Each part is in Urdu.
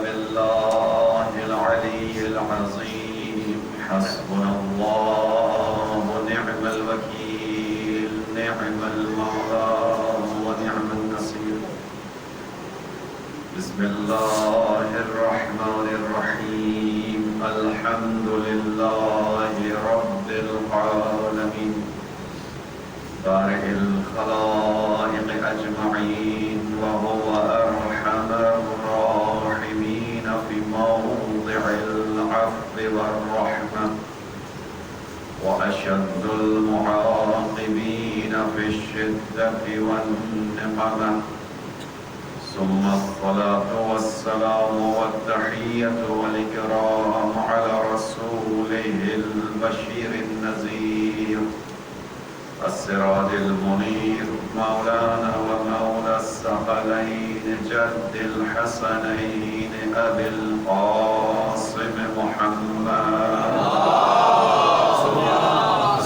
بالله العلي العظيم حسبنا الله ونعم الوكيل نعم المولى ونعم النصير بسم الله الرحمن الرحيم الحمد لله رب العالمين بارئ الخلائق أجمعين وهو أرحم الراحمين في موضع العفو والرحمة وأشد المعاقبين في الشدة والنقمة ثم الصلاة والسلام والتحية والإكرام على رسوله البشير النذير السراج المنير مولانا ومولى الثقلين جد الحسنين أبي القاسم محمد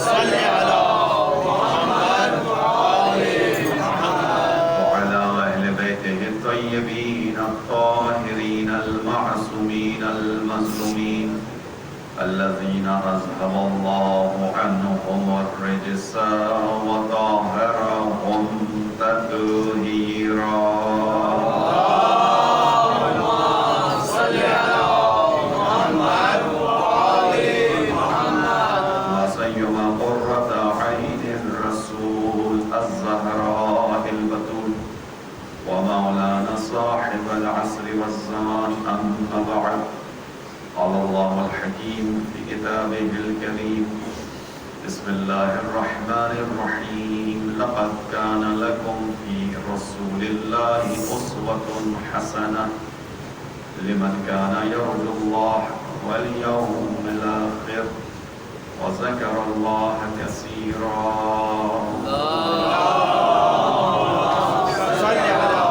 صل على محمد وآل محمد وعلى أهل بيته الطيبين الطاهرين المعصومين المظلومين الذين أذهب الله عنهم الرجس وطهرهم تطهيرا اللهم صل على محمد وآل محمد وسيما قرة عين الرسول الزهراء البتول ومولانا صاحب العصر والزمان أما بعد قال الله الحكيم في كتابه الكريم بسم الله الرحمن الرحيم لقد كان لكم في رسول الله أسوة حسنة لمن كان يرجو الله واليوم الآخر وذكر الله كثيرا صل على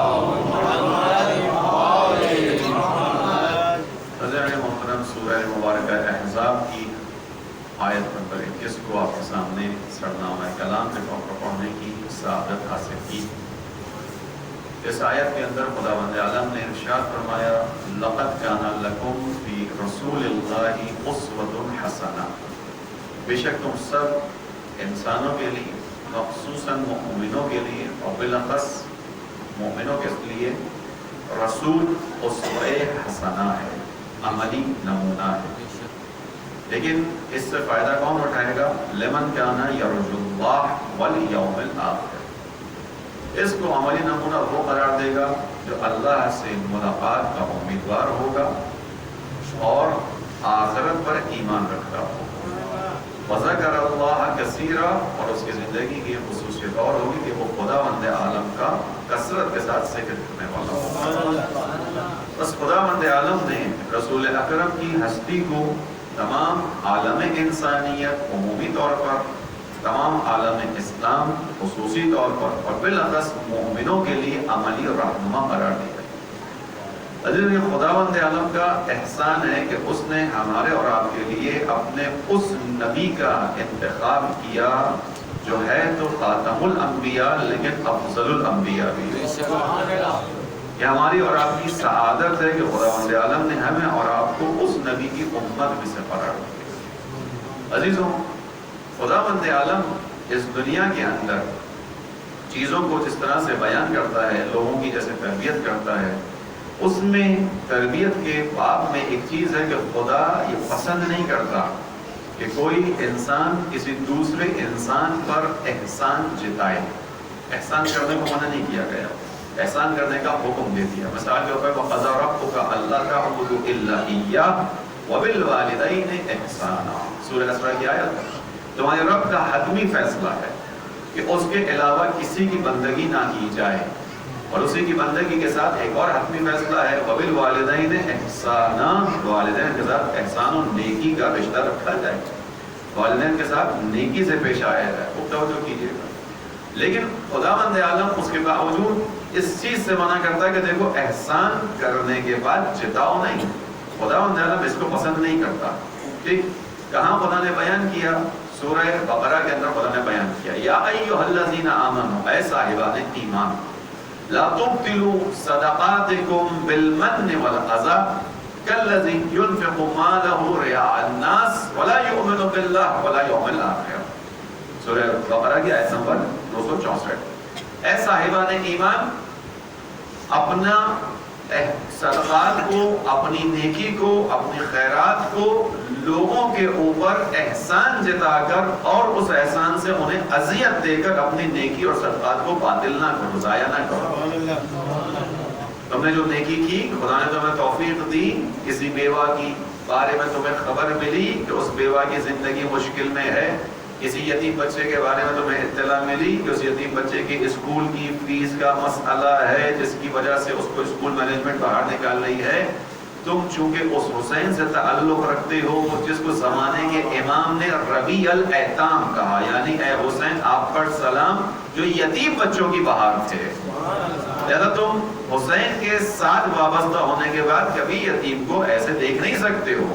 محمد وآل محمد حضرت محترم سورہ مبارکہ احزاب کی آیت نمبر 21 کو آپ کے سامنے سرنامہ کلام کے طور پر پڑھنے کی سعادت حاصل کی۔ اس آیت کے اندر خداوند عالم نے ارشاد فرمایا لقد کان لکم فی رسول اللہ اسوۃ حسنہ، بے شک تم سب انسانوں کے لیے خصوصاً مومنوں کے لیے اور بالاخص مومنوں کے لیے رسول اسوہ حسنہ ہے، عملی نمونہ ہے۔ لیکن اس سے فائدہ کون اٹھائے گا؟ لمن کان یرجو اللہ والیوم الآخر، اس کو عملی نمونہ وہ قرار دے گا جو اللہ سے ملاقات کا امیدوار ہوگا اور آخرت پر ایمان رکھتا ہوگا۔ وذکر اللہ کثیرا، اور اس کی زندگی کی خصوصیت اور ہوگی کہ وہ خداوند عالم کا کثرت کے ساتھ ذکر کرنے والا ہوگا۔ بس خداوند عالم نے رسول اکرم کی ہستی کو تمام عالم انسانیت عمومی طور پر، تمام عالم اسلام خصوصی طور پر اور بالاخص مومنوں کے لیے عملی رہنما قرار دیا۔ عزیز، خداوند عالم کا احسان ہے کہ اس نے ہمارے اور آپ کے لیے اپنے اس نبی کا انتخاب کیا جو ہے تو خاتم الانبیاء لیکن افضل الانبیاء بھی ہے۔ یہ ہماری اور آپ کی سعادت ہے کہ خداوند عالم نے ہمیں اور آپ کو اس نبی کی امت میں سے قرار دیا۔ عزیزوں، خداوند عالم اس دنیا کے اندر چیزوں کو جس طرح سے بیان کرتا ہے، لوگوں کی جیسے تربیت کرتا ہے، اس میں تربیت کے باب میں ایک چیز ہے کہ خدا یہ پسند نہیں کرتا کہ کوئی انسان کسی دوسرے انسان پر احسان جتائے۔ احسان کرنے کو منع نہیں کیا گیا، احسان کرنے کا حکم دے دیا۔ مثال کے اوپر وَقَضَىٰ رَبُّكَ أَلَّا تَعْبُدُوا إِلَّا إِيَّاهُ وَبِالْوَالِدَيْنِ إِحْسَانًا، سورہ اسراء کی آیت ہے۔ تمہارے رب کا حتمی فیصلہ ہے کہ اس کے علاوہ کسی کی بندگی نہ کی جائے، اور اسی کی بندگی کے ساتھ ایک اور حتمی فیصلہ ہے وَبِالْوَالِدَيْنِ إِحْسَانًا، والدین کے ساتھ احسان و نیکی کا رشتہ رکھا جائے، والدین کے ساتھ نیکی سے پیش آیا جائے، خوب توجہ کیجیے گا۔ لیکن خداوند عالم اس کے باوجود اس چیز سے منع کرتا ہے کہ دیکھو احسان کرنے کے بعد جتاؤ نہیں، خداوند عالم اس کو پسند نہیں کرتا۔ ٹھیک، کہاں خدا نے بیان کیا؟ سورہ بقرہ کے اندر خدا نے بیان کیا یا ایھا الذین آمنوا، اے صاحبان ایمان، لا تبطلوا صدقاتكم بالمن والأذى كالذي ينفق ماله رئاء الناس ولا يؤمن بالله ولا يوم الآخر. سورہ بقرہ کی آیت نمبر 264. اے صاحبان ایمان، اپنا صدقات کو، اپنی نیکی کو، اپنی خیرات کو لوگوں کے اوپر احسان جتا کر اور اس احسان سے انہیں اذیت دے کر اپنی نیکی اور صدقات کو باطل نہ کرو، ضائع نہ کرو. تم نے جو نیکی کی، خدا نے تمہیں توفیق دی، کسی بیوہ کی بارے میں تمہیں خبر ملی کہ اس بیوہ کی زندگی مشکل میں ہے، کسی یتیم بچے کے بارے میں تمہیں اطلاع ملی کہ اس یتیم بچے کی اسکول کی فیس کا مسئلہ ہے جس کی وجہ سے اس کو اسکول مینجمنٹ باہر نکال رہی ہے. تم چونکہ اس حسین سے تعلق رکھتے ہو جس کو زمانے کے امام نے ربیع الایتام کہا، یعنی اے حسین آپ پر سلام جو یتیم بچوں کی بہار تھے، لہذا تم حسین کے ساتھ وابستہ ہونے کے بعد کبھی یتیم کو ایسے دیکھ نہیں سکتے ہو.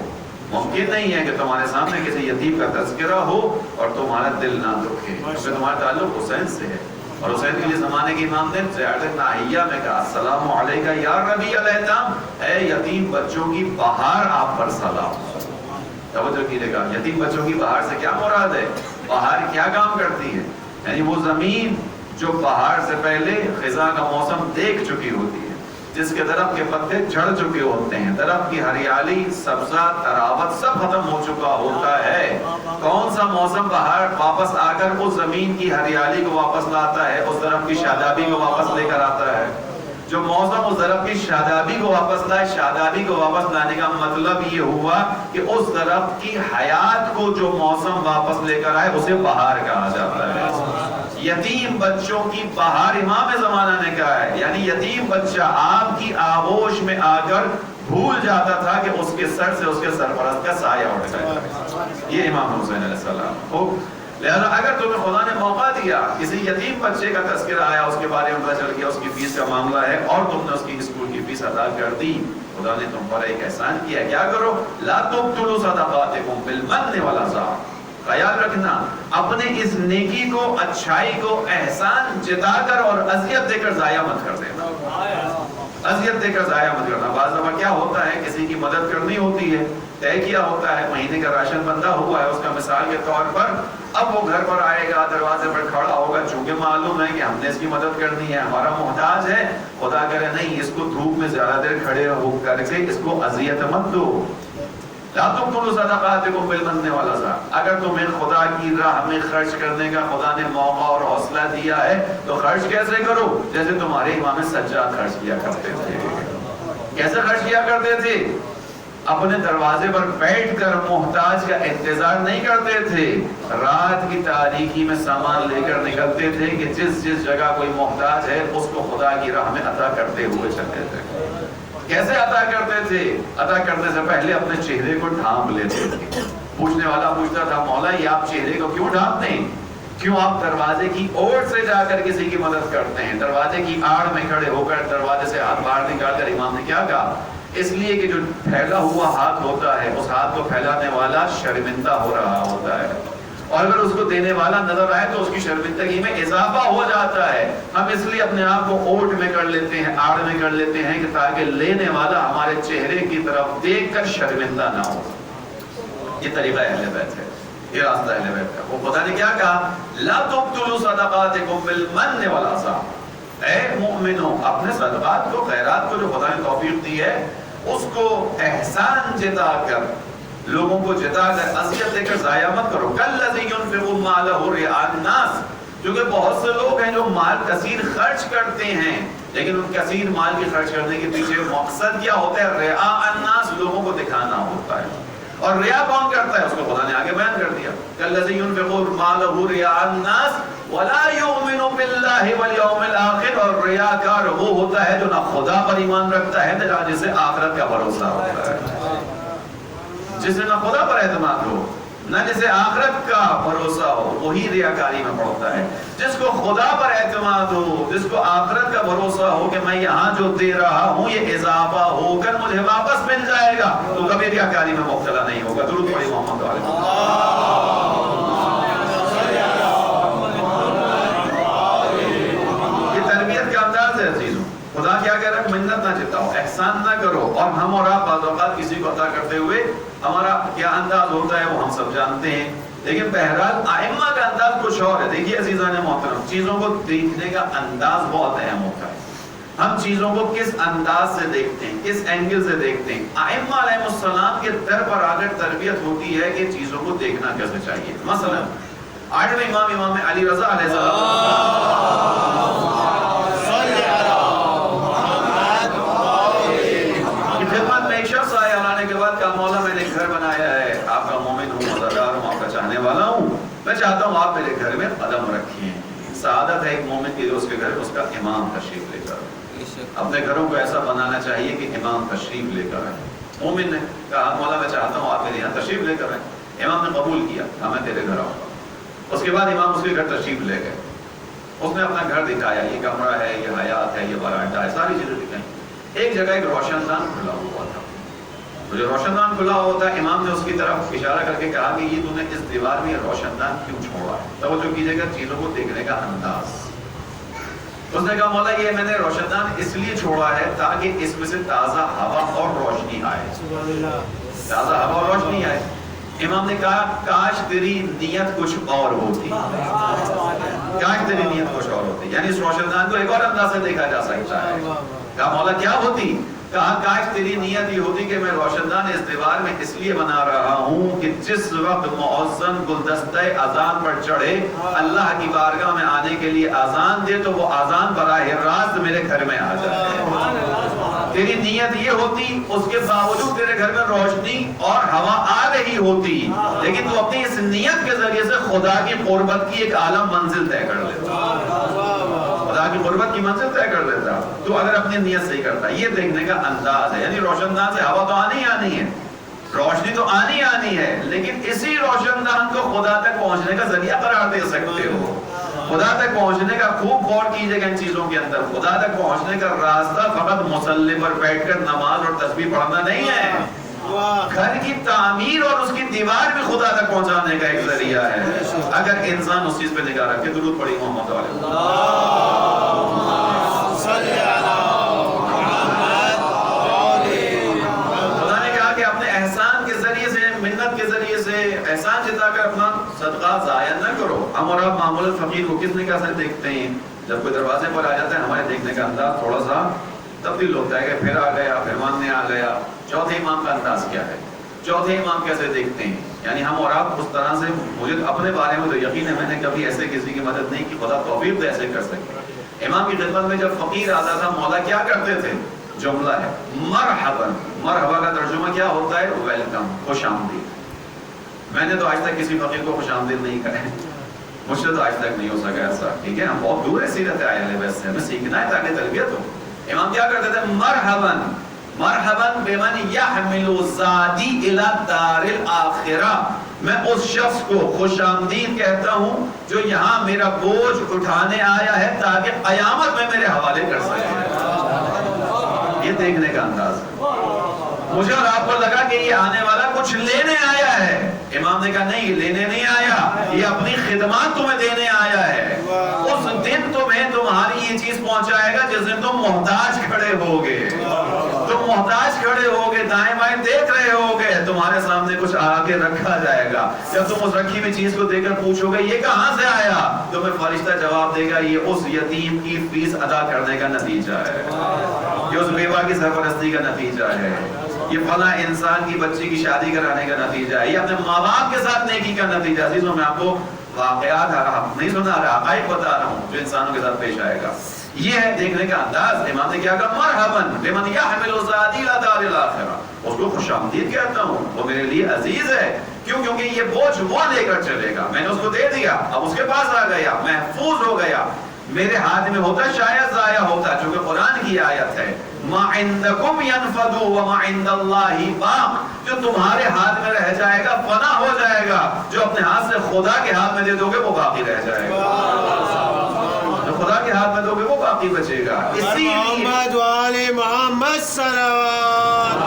ممکن نہیں ہے کہ تمہارے سامنے کسی یتیم کا تذکرہ ہو اور تمہارا دل نہ دکھے، کیونکہ تمہارا تعلق حسین سے ہے. اور حسین کے لیے زمانے کے امام نے زیاد بن عیہ میں کہا السلام علیکہ یا ربیع الایتام، اے یتیم بچوں کی بہار آپ پر سلام. توجہ کیجیے گا، یتیم بچوں کی بہار سے کیا مراد ہے؟ بہار کیا کام کرتی ہے؟ یعنی وہ زمین جو بہار سے پہلے خزاں کا موسم دیکھ چکی ہوتی ہے، جس کے درخت کے پتے جھڑ چکے ہوتے ہیں، درخت کی ہریالی، سبزہ، تراوت سب ختم ہو چکا ہوتا ہے. کون سا موسم بہار واپس آ کر اس زمین کی ہریالی کو واپس لاتا ہے، اس درخت کی شادابی کو واپس لے کر آتا ہے؟ جو موسم اس درخت کی شادابی کو واپس لائے، شادابی کو واپس لانے کا مطلب یہ ہوا کہ اس درخت کی حیات کو جو موسم واپس لے کر آئے اسے بہار کہا جاتا ہے. یتیم بچوں کی بہار امام زمانہ نے کہا ہے، یعنی یتیم بچہ آپ کی آغوش میں آ کر بھول جاتا تھا کہ اس کے سر سے اس کے سرپرست کا سایہ اٹھ جائے. یہ امام حسین علیہ السلام ہو. لہذا اگر تمہیں خدا نے موقع دیا، کسی یتیم بچے کا تذکرہ آیا، اس کے بارے میں پتہ چل گیا اس کی فیس کا معاملہ ہے اور تم نے اس کی اسکول کی فیس ادا کر دی، خدا نے تم پر ایک احسان کیا. کیا کرو؟ لا تبطلوا صدقاتکم بالمن والأذى. خیال رکھنا اپنے اس نیکی کو، اچھائی کو احسان جتا کر اور اذیت دے کر ضائع مت کر دینا. اذیت دے کر ضائع مت کرنا. بعض دفعہ کیا ہوتا ہے، کسی کی مدد کرنی ہوتی ہے، طے کیا ہوتا ہے، مہینے کا راشن بندہ ہوا ہے اس کا، مثال کے طور پر اب وہ گھر پر آئے گا، دروازے پر کھڑا ہوگا، چونکہ معلوم ہے کہ ہم نے اس کی مدد کرنی ہے، ہمارا محتاج ہے، خدا کرے نہیں اس کو دھوپ میں زیادہ دیر کھڑے ہو کر کے اس کو اذیت مت دو. لا تبطلوا صدقاتکم بالمن والأذى. اگر تمہیں خدا کی راہ میں خرچ کرنے کا خدا نے موقع اور حوصلہ دیا ہے تو خرچ کیسے کرو؟ جیسے تمہارے امام سجاد خرچ کیا کرتے تھے. کیسے خرچ کیا کرتے تھے؟ اپنے دروازے پر بیٹھ کر محتاج کا انتظار نہیں کرتے تھے، رات کی تاریکی میں سامان لے کر نکلتے تھے کہ جس جس جگہ کوئی محتاج ہے اس کو خدا کی راہ میں عطا کرتے ہوئے چلتے تھے. کیسے عطا کرتے تھے؟ عطا کرنے سے پہلے اپنے چہرے کو ڈھانپ لیتے تھے. پوچھنے والا پوچھتا تھا مولا یہ آپ چہرے کو کیوں ڈھانپتے ہیں؟ کیوں آپ دروازے کی اوٹ سے جا کر کسی کی مدد کرتے ہیں؟ دروازے کی آڑ میں کھڑے ہو کر دروازے سے ہاتھ باہر نکال کر امام نے کیا کہا؟ اس لیے کہ جو پھیلا ہوا ہاتھ ہوتا ہے اس ہاتھ کو پھیلانے والا شرمندہ ہو رہا ہوتا ہے، اور اگر اس کو دینے والا نظر آئے تو اس کی شرمندگی میں اضافہ ہو جاتا ہے. ہم اس لیے اپنے آپ کو اوٹ میں کر لیتے ہیں، آڑ میں کر لیتے ہیں کہ تاکہ لینے والا ہمارے چہرے کی طرف دیکھ کر شرمندہ نہ ہو. یہ طریقہ اہل بیت ہے، یہ راستہ اہل بیت کا. وہ خدا نے کیا کہا؟ لا تبطلوا صدقاتکم بالمن والأذى. اے مومنوں اپنے صدقات کو، خیرات کو جو خدا نے توفیق دی ہے اس کو احسان جتا کر، لوگوں کو جتا کر اذیت دے کر ضائع مت کرو. کالذی ينفق مالہ رئاء الناس. کیونکہ بہت سے لوگ ہیں جو مال کثیر خرچ کرتے ہیں لیکن ان کثیر مال کی خرچ کرنے کے پیچھے مقصد کیا ہوتا ہے؟ رئاء الناس، لوگوں کو دکھانا ہوتا ہے. اور ریا کون کرتا ہے اس کو خدا نے آگے بیان کر دیا. کالذی ينفق مالہ رئاء الناس ولا يؤمن باللہ والیوم الآخر. اور ریاکار وہ ہوتا ہے جو نہ خدا پر ایمان رکھتا ہے نہ جسے آخرت کا بھروسہ ہوتا ہے. جسے نہ خدا پر اعتماد ہو نہ جسے آخرت کا بھروسہ ہو وہی ریاکاری میں پڑتا ہے. جس کو خدا پر اعتماد ہو، جس کو آخرت کا بھروسہ ہو کہ میں یہاں جو دے رہا ہوں یہ اضافہ ہو کر مجھے واپس مل جائے گا، تو کبھی ریاکاری میں مبتلا نہیں ہوگا. درود پڑھی محمد علیہ. یہ تربیت کا انداز ہے عزیز. احسان نہ کرو. اور ہم اور آپ بعض اوقات کسی کو عطا کرتے ہوئے ہمارا کیا انداز ہوتا ہے وہ ہم سب جانتے ہیں، لیکن بہرحال ائمہ کا انداز کچھ اور ہے. دیکھیے عزیزان محترم، چیزوں کو دیکھنے کا انداز بہت اہم ہوتا ہے. ہم چیزوں کو کس انداز سے دیکھتے ہیں، کس اینگل سے دیکھتے ہیں. ائمہ علیہ السلام کے در پر آ کر تربیت ہوتی ہے کہ چیزوں کو دیکھنا کیسے چاہیے. مثلا آٹھویں امام علی رضا علیہ السلام کی خدمت میں ایک شخص آیا، آنے کے بعد کہا مولا میں نے گھر بنایا ہے، آپ کا مومن ہوں، مزادار ہوں، آپ کا چاہنے والا ہوں، میں چاہتا ہوں آپ میرے گھر میں قدم رکھیں. سعادت ہے ایک مومن کی جو اس کے گھر اس کا امام تشریف لے کر. اپنے گھروں کو ایسا بنانا چاہیے کہ امام تشریف لے کر آئے. مومن نے کہا مولا میں چاہتا ہوں آپ میرے یہاں تشریف لے کر آئے. امام نے قبول کیا، کہا میں تیرے گھر آؤں گا. اس کے بعد امام اس کے گھر تشریف لے گئے. اس نے اپنا گھر دکھایا، یہ کمرہ ہے، یہ حیات ہے، یہ برانڈا ہے، ساری چیزیں دکھائیں. ایک جگہ ایک روشن دان کھلا ہوا تھا. جو روشن دان کھلا ہوا تھا، امام نے اس کی طرف اشارہ کر کے کہا کہ یہ تو نے اس دیوار میں روشن دان کیوں چھوڑا ہے؟ توجہ کیجیے گا چیزوں کو دیکھنے کا انداز. اس نے کہا مولا یہ میں نے روشن دان اس لیے چھوڑا ہے تاکہ اس میں سے تازہ ہوا اور روشنی آئے. تازہ ہوا اور روشنی آئے. امام نے کہا کاش تیری نیت کچھ اور ہوتی، کاش تیری نیت کچھ اور ہوتی. یعنی اس روشن دان کو ایک اور انداز سے دیکھا جا سکتا ہے. کہا مولا کیا ہوتی؟ کہا کاش تیری نیت یہ ہوتی کہ میں روشن دان اس دیوار میں اس لیے بنا رہا ہوں کہ جس وقت مؤذن گلدستہ اذان پر چڑھے، اللہ کی بارگاہ میں آنے کے لیے اذان دے تو وہ اذان براہ راست میرے گھر میں آ جائے. تیری نیت یہ ہوتی، اس کے باوجود تیرے گھر میں روشنی اور ہوا آ رہی ہوتی، لیکن تو اپنی اس نیت کے ذریعے سے خدا کی قربت کی ایک اعلیٰ منزل طے کر لیتا، خدا کی قربت کی منزل طے کر لیتا. تو اگر اپنی نیت صحیح کرتا، یہ دیکھنے کا انداز ہے. یعنی روشن دان سے ہوا تو آنی ہے، روشنی تو آنی ہے، لیکن اسی روشن دان کو خدا تک پہنچنے کا ذریعہ قرار دے سکتے ہو. خدا تک پہنچنے کا خوب غور کیجئے گا ان چیزوں کے اندر. خدا تک پہنچنے کا راستہ فقط مصلی پر بیٹھ کر نماز اور تسبیح پڑھنا نہیں ہے. گھر کی تعمیر اور اس کی دیوار بھی خدا تک پہنچانے کا ایک ذریعہ ہے، اگر انسان اس چیز پہ نگاہ رکھے. درود پڑھی محمد علیہ احسان جتا کر اپنا صدقہ ضائع نہ کرو. ہم اور آپ معمول فقیر کو کس نگاہ سے دیکھتے ہیں؟ جب کوئی دروازے پر آ جاتا ہے ہمارے دیکھنے کا انداز تھوڑا سا تبدیل ہوتا ہے کہ پھر آ گیا، پھر ماننے آ گیا. چوتھے امام کا انداز کیا ہے؟ چوتھے امام کیسے دیکھتے ہیں؟ یعنی ہم اور آپ اس طرح سے، مجھے اپنے بارے میں تو یقین ہے میں نے کبھی ایسے کسی کی مدد نہیں کی، خدا توفیق دے ایسے کر سکے. امام کی خدمت میں جب فقیر آتا تھا مولا کیا کرتے تھے؟ جملہ ہے مرحبا. مرحبا کا ترجمہ کیا ہوتا ہے؟ ویلکم، خوش آمدید. میں نے تو آج تک کسی فقیر کو خوش آمدید نہیں کرے، مجھ سے تو آج تک نہیں ہو سکا ایسا. ٹھیک ہے، ہم بہت دور ہے سیرت اہل بیت سے، ہمیں سیکھنا ہے تاکہ تربیت ہو. امام کیا کرتے تھے؟ مرحباً مرحباً بمن یحمل زادی الی دار الاخرہ. میں اس شخص کو خوش آمدید کہتا ہوں جو یہاں میرا بوجھ اٹھانے آیا ہے تاکہ قیامت میں میرے حوالے کر سکے. یہ دیکھنے کا انداز ہے. مجھے اور آپ کو لگا کہ یہ آنے والا کچھ لینے آیا ہے. امام نے کہا نہیں، یہ لینے نہیں آیا، یہ اپنی خدمات تمہیں دینے آیا ہے. اس دن تمہیں تمہاری یہ چیز پہنچائے گا جس دن تم محتاج کھڑے ہوگے. تم محتاج کھڑے ہوگے، دائیں بائیں دیکھ رہے ہوگے، تمہارے سامنے کچھ آگے رکھا جائے گا. جب تم اس رکھی ہوئی چیز کو دیکھ کر پوچھو گے یہ کہاں سے آیا، تمہیں فرشتہ جواب دے گا یہ اس یتیم کی فیس ادا کرنے کا نتیجہ ہے، یہ اس بیوہ کی سرپرستی کا نتیجہ ہے، یہ فلاں انسان کی بچی کی شادی کرانے کا نتیجہ ہے، یہ اپنے ماں باپ کے ساتھ نیکی کا نتیجہ. عزیزوں میں آپ کو واقعات نہیں سنا رہا، حقائق بتا رہا ہوں جو انسانوں کے ساتھ پیش آئے گا. یہ ہے دیکھنے کا انداز. امام نے کیا کہا؟ مرحباً بمن یحمل زادی الی دار الاخرہ. اس کو خوش آمدید کہتا ہوں، وہ میرے لیے عزیز ہے. کیوں؟ کیونکہ یہ بوجھ وہ لے کر چلے گا. میں نے اس کو دے دیا، اب اس کے پاس آ گیا، محفوظ ہو گیا. میرے ہاتھ میں ہوتا شاید ضائع ہوتا، چونکہ قرآن کی آیت ہے ما عندکم ینفد وما عند اللہ باق. جو تمہارے ہاتھ میں رہ جائے گا فنا ہو جائے گا، جو اپنے ہاتھ سے خدا کے ہاتھ میں دے دو گے وہ باقی رہ جائے گا. جو خدا کے ہاتھ میں دو گے وہ باقی بچے گا. اسی لیے محمد وآل محمد صلوات.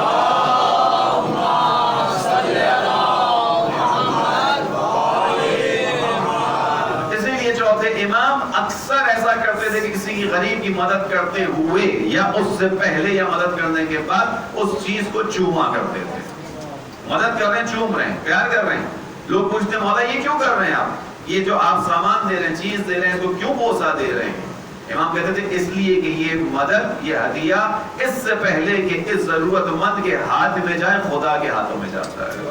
امام اکثر ایسا کرتے تھے کہ کسی کی کسی غریب کی مدد کرتے ہوئے یا اس سے پہلے یا مدد کرنے کے بعد اس چیز کو چوما کرتے تھے. مدد کر رہے ہیں، چوم رہے ہیں، پیار کر رہے ہیں. لوگ پوچھتے ہیں مولا یہ کیوں کر رہے ہیں آپ؟ یہ جو آپ سامان دے رہے ہیں، چیز دے رہے ہیں، تو کیوں بوسہ دے رہے ہیں؟ امام کہتے تھے اس لیے کہ یہ مدد، یہ ہدیہ اس سے پہلے کہ اس ضرورت مند کے ہاتھ میں جائے خدا کے ہاتھوں میں جاتا ہے،